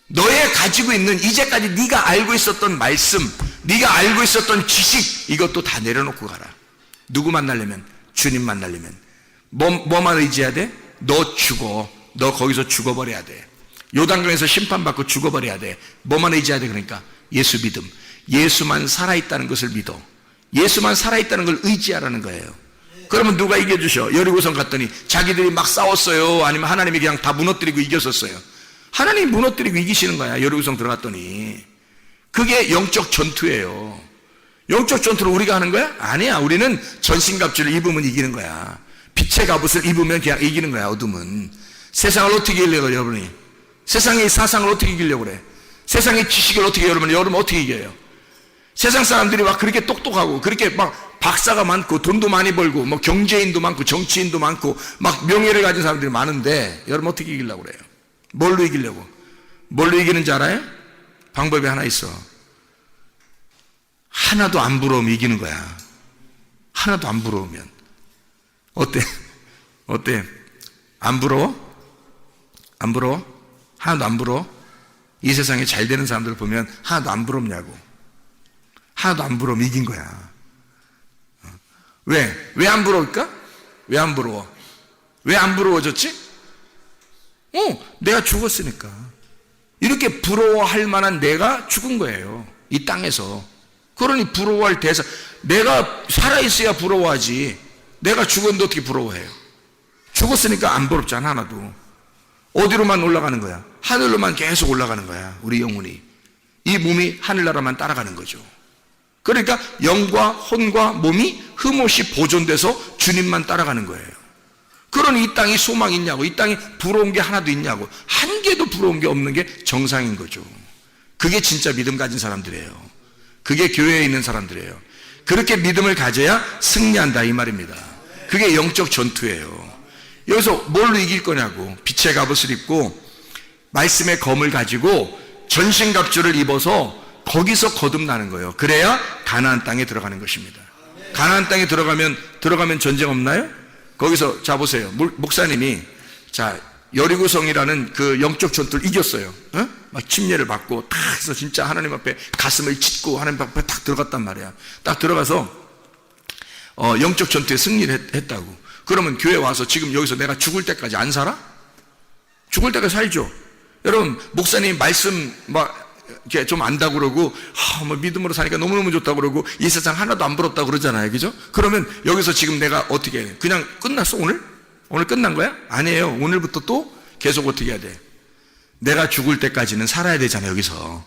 너의 가지고 있는 이제까지 네가 알고 있었던 말씀, 네가 알고 있었던 지식, 이것도 다 내려놓고 가라. 누구 만나려면? 주님 만나려면 뭐만 의지해야 돼? 너 죽어. 너 거기서 죽어버려야 돼. 요단강에서 심판받고 죽어버려야 돼. 뭐만 의지해야 돼? 그러니까 예수 믿음. 예수만 살아있다는 것을 믿어. 예수만 살아있다는 걸 의지하라는 거예요. 그러면 누가 이겨주셔? 여리고성 갔더니 자기들이 막 싸웠어요? 아니면 하나님이 그냥 다 무너뜨리고 이겼었어요? 하나님이 무너뜨리고 이기시는 거야. 여리고성 들어갔더니. 그게 영적 전투예요. 영적 전투를 우리가 하는 거야? 아니야. 우리는 전신갑주를 입으면 이기는 거야. 빛의 갑옷을 입으면 그냥 이기는 거야. 어둠은. 세상을 어떻게 이기려고 그래, 여러분이? 세상의 사상을 어떻게 이기려고 그래? 세상의 지식을 어떻게, 여러분 어떻게 이겨요? 세상 사람들이 막 그렇게 똑똑하고 그렇게 막 박사가 많고 돈도 많이 벌고 뭐 경제인도 많고 정치인도 많고 막 명예를 가진 사람들이 많은데 여러분 어떻게 이기려고 그래요? 뭘로 이기려고? 뭘로 이기는지 알아요? 방법이 하나 있어. 하나도 안 부러우면 이기는 거야. 하나도 안 부러우면. 어때? 안 부러워? 안 부러워? 하나도 안 부러워? 이 세상에 잘 되는 사람들 보면 하나도 안 부럽냐고. 하나도 안 부러우면 이긴 거야. 왜? 왜 안 부러울까? 왜 안 부러워? 왜 안 부러워졌지? 내가 죽었으니까. 이렇게 부러워할 만한 내가 죽은 거예요. 이 땅에서. 그러니 부러워할 대상. 내가 살아있어야 부러워하지. 내가 죽었는데 어떻게 부러워해요? 죽었으니까 안 부럽잖아, 하나도. 어디로만 올라가는 거야? 하늘로만 계속 올라가는 거야, 우리 영혼이. 이 몸이 하늘나라만 따라가는 거죠. 그러니까 영과 혼과 몸이 흠없이 보존돼서 주님만 따라가는 거예요. 그러니 이 땅이 소망이 있냐고, 이 땅이 부러운 게 하나도 있냐고. 한 개도 부러운 게 없는 게 정상인 거죠. 그게 진짜 믿음 가진 사람들이에요. 그게 교회에 있는 사람들이에요. 그렇게 믿음을 가져야 승리한다, 이 말입니다. 그게 영적 전투예요. 여기서 뭘로 이길 거냐고. 빛의 갑옷을 입고 말씀의 검을 가지고 전신갑주를 입어서 거기서 거듭나는 거예요. 그래야 가나안 땅에 들어가는 것입니다. 가나안 땅에 들어가면 전쟁 없나요? 거기서 자 보세요. 목사님이 자 여리고성이라는 그 영적 전투를 이겼어요. 막 침례를 받고 딱 해서 진짜 하나님 앞에 가슴을 찢고 하나님 앞에 딱 들어갔단 말이야. 딱 들어가서 영적 전투에 승리를 했다고. 그러면 교회 와서 지금 여기서 내가 죽을 때까지 안 살아? 죽을 때까지 살죠. 여러분 목사님 말씀 막 이렇게 좀 안다고 그러고 뭐 믿음으로 사니까 너무너무 좋다고 그러고 이 세상 하나도 안 부럽다고 그러잖아요. 그죠? 그러면 여기서 지금 내가 어떻게 해? 그냥 끝났어 오늘? 오늘 끝난 거야? 아니에요. 오늘부터 또 계속 어떻게 해야 돼? 내가 죽을 때까지는 살아야 되잖아요. 여기서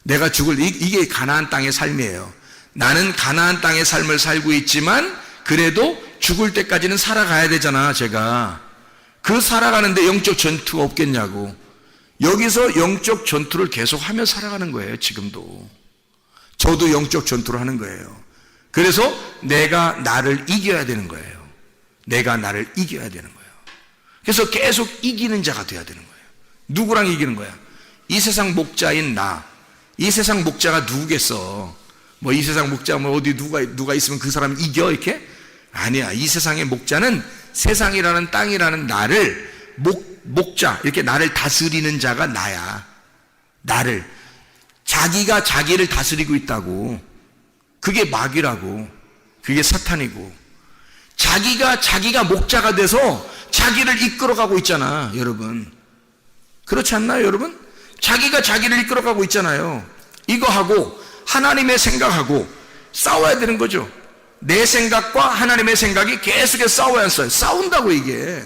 내가 이게 가나안 땅의 삶이에요. 나는 가나안 땅의 삶을 살고 있지만 그래도 죽을 때까지는 살아가야 되잖아. 제가 그 살아가는데 영적 전투가 없겠냐고. 여기서 영적 전투를 계속하며 살아가는 거예요. 지금도 저도 영적 전투를 하는 거예요. 그래서 내가 나를 이겨야 되는 거예요. 내가 나를 이겨야 되는 거예요. 그래서 계속 이기는 자가 돼야 되는 거예요. 누구랑 이기는 거야? 이 세상 목자인 나. 이 세상 목자가 누구겠어? 뭐 이 세상 목자 뭐 어디 누가 있으면 그 사람 이겨 이렇게? 아니야. 이 세상의 목자는 세상이라는 땅이라는 나를 목자 이렇게 나를 다스리는 자가 나야. 나를 자기가 자기를 다스리고 있다고. 그게 마귀라고. 그게 사탄이고. 자기가 목자가 돼서 자기를 이끌어가고 있잖아. 여러분 그렇지 않나요? 여러분 자기가 자기를 이끌어가고 있잖아요. 이거하고 하나님의 생각하고 싸워야 되는 거죠. 내 생각과 하나님의 생각이 계속해서 싸워야 안 싸워요. 싸운다고. 이게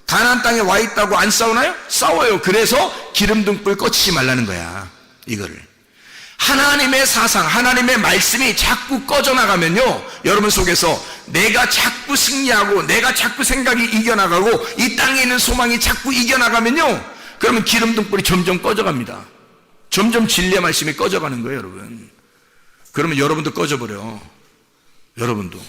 가나안 땅에 와 있다고 안 싸우나요? 싸워요. 그래서 기름등불 꺼치지 말라는 거야. 이거를 하나님의 사상, 하나님의 말씀이 자꾸 꺼져나가면요, 여러분 속에서 내가 자꾸 승리하고 내가 자꾸 생각이 이겨나가고 이 땅에 있는 소망이 자꾸 이겨나가면요, 그러면 기름등불이 점점 꺼져갑니다. 점점 진리의 말씀이 꺼져가는 거예요. 여러분 그러면 여러분도 꺼져버려. 여러분도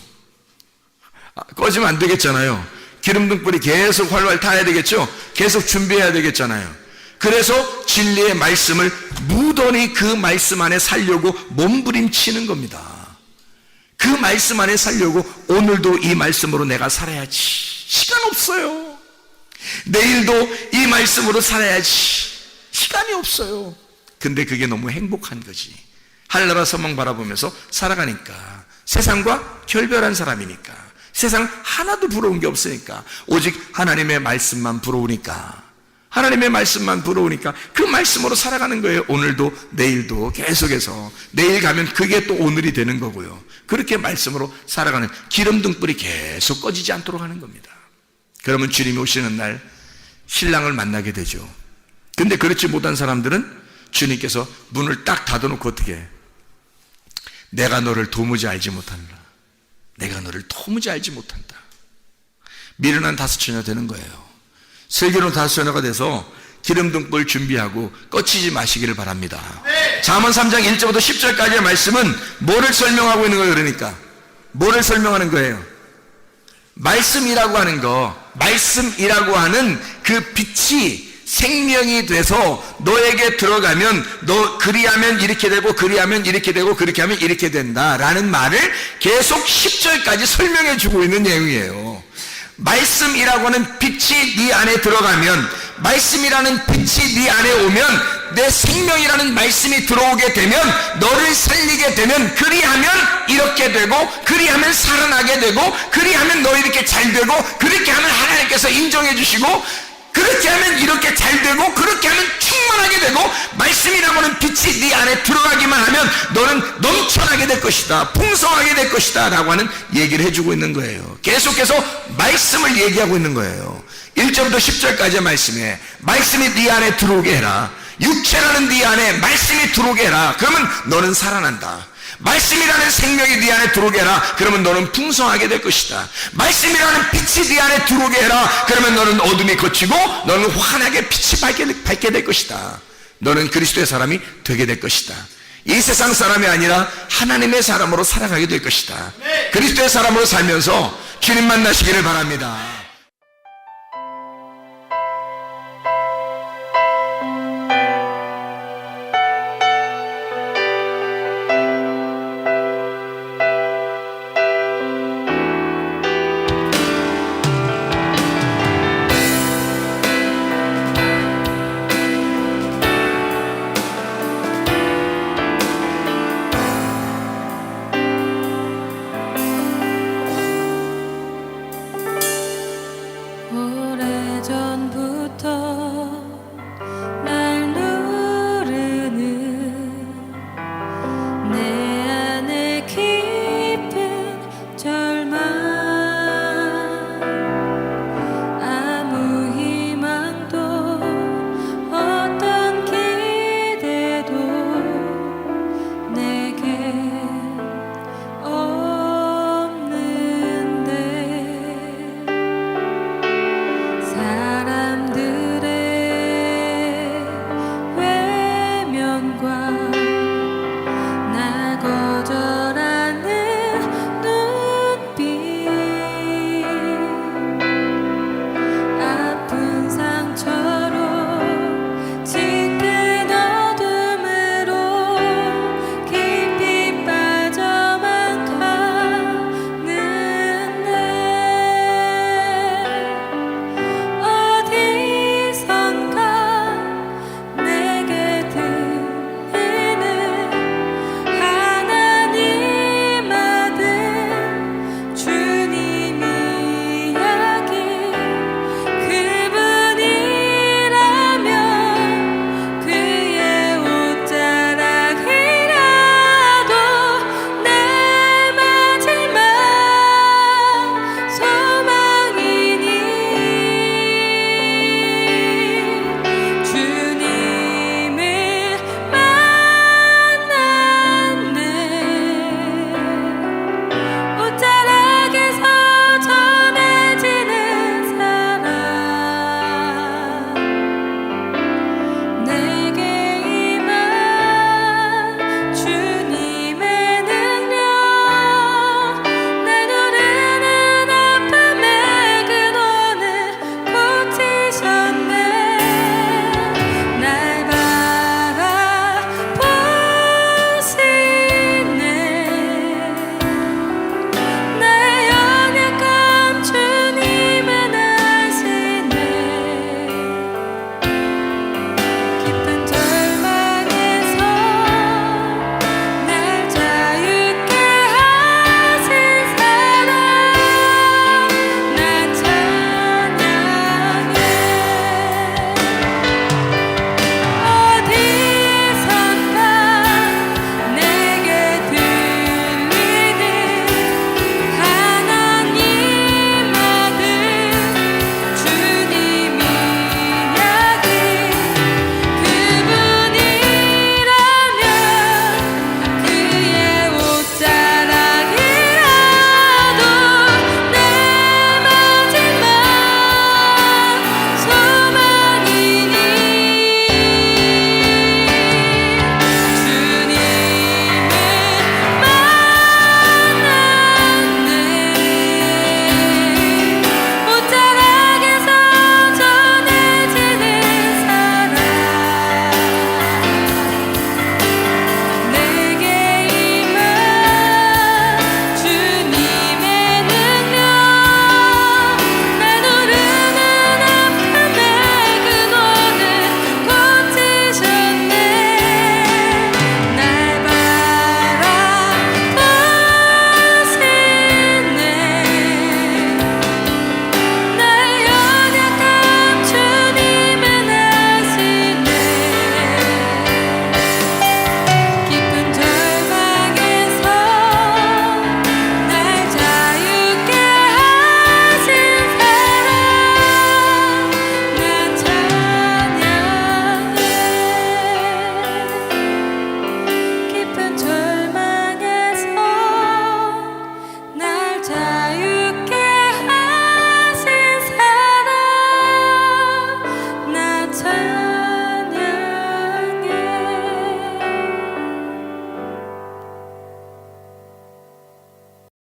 꺼지면 안 되겠잖아요. 기름등불이 계속 활활 타야 되겠죠. 계속 준비해야 되겠잖아요. 그래서 진리의 말씀을 무던히 그 말씀 안에 살려고 몸부림치는 겁니다. 그 말씀 안에 살려고 오늘도 이 말씀으로 내가 살아야지. 시간 없어요. 내일도 이 말씀으로 살아야지. 시간이 없어요. 근데 그게 너무 행복한 거지. 하늘나라 소망 바라보면서 살아가니까, 세상과 결별한 사람이니까, 세상 하나도 부러운 게 없으니까, 오직 하나님의 말씀만 부러우니까, 하나님의 말씀만 부러우니까 그 말씀으로 살아가는 거예요. 오늘도 내일도 계속해서. 내일 가면 그게 또 오늘이 되는 거고요. 그렇게 말씀으로 살아가는, 기름등불이 계속 꺼지지 않도록 하는 겁니다. 그러면 주님이 오시는 날 신랑을 만나게 되죠. 근데 그렇지 못한 사람들은 주님께서 문을 딱 닫아놓고 어떻게 해? 내가 너를 도무지 알지 못한다. 내가 너를 도무지 알지 못한다. 미련한 다섯 처녀 되는 거예요. 슬기로운 다섯 처녀가 돼서 기름등불 준비하고 꺼치지 마시기를 바랍니다. 잠언 3장 1절부터 10절까지의 말씀은 뭐를 설명하고 있는 거예요? 그러니까 뭐를 설명하는 거예요? 말씀이라고 하는 거, 말씀이라고 하는 그 빛이 생명이 돼서 너에게 들어가면, 너 그리하면 이렇게 되고, 그리하면 이렇게 되고, 그렇게 하면 이렇게 된다라는 말을 계속 10절까지 설명해 주고 있는 내용이에요. 말씀이라고 하는 빛이 네 안에 들어가면, 말씀이라는 빛이 네 안에 오면, 내 생명이라는 말씀이 들어오게 되면, 너를 살리게 되면, 그리하면 이렇게 되고, 그리하면 살아나게 되고, 그리하면 너 이렇게 잘 되고, 그렇게 하면 하나님께서 인정해 주시고, 그렇게 하면 이렇게 잘 되고, 그렇게 하면 충만하게 되고, 말씀이라고 하는 빛이 네 안에 들어가기만 하면 너는 넘쳐나게 될 것이다, 풍성하게 될 것이다 라고 하는 얘기를 해주고 있는 거예요. 계속해서 말씀을 얘기하고 있는 거예요. 1절부터 10절까지의 말씀에 말씀이 네 안에 들어오게 해라. 육체라는 네 안에 말씀이 들어오게 해라. 그러면 너는 살아난다. 말씀이라는 생명이 네 안에 들어오게 해라. 그러면 너는 풍성하게 될 것이다. 말씀이라는 빛이 네 안에 들어오게 해라. 그러면 너는 어둠이 걷히고 너는 환하게 빛이 밝게 될 것이다. 너는 그리스도의 사람이 되게 될 것이다. 이 세상 사람이 아니라 하나님의 사람으로 살아가게 될 것이다. 그리스도의 사람으로 살면서 주님 만나시기를 바랍니다.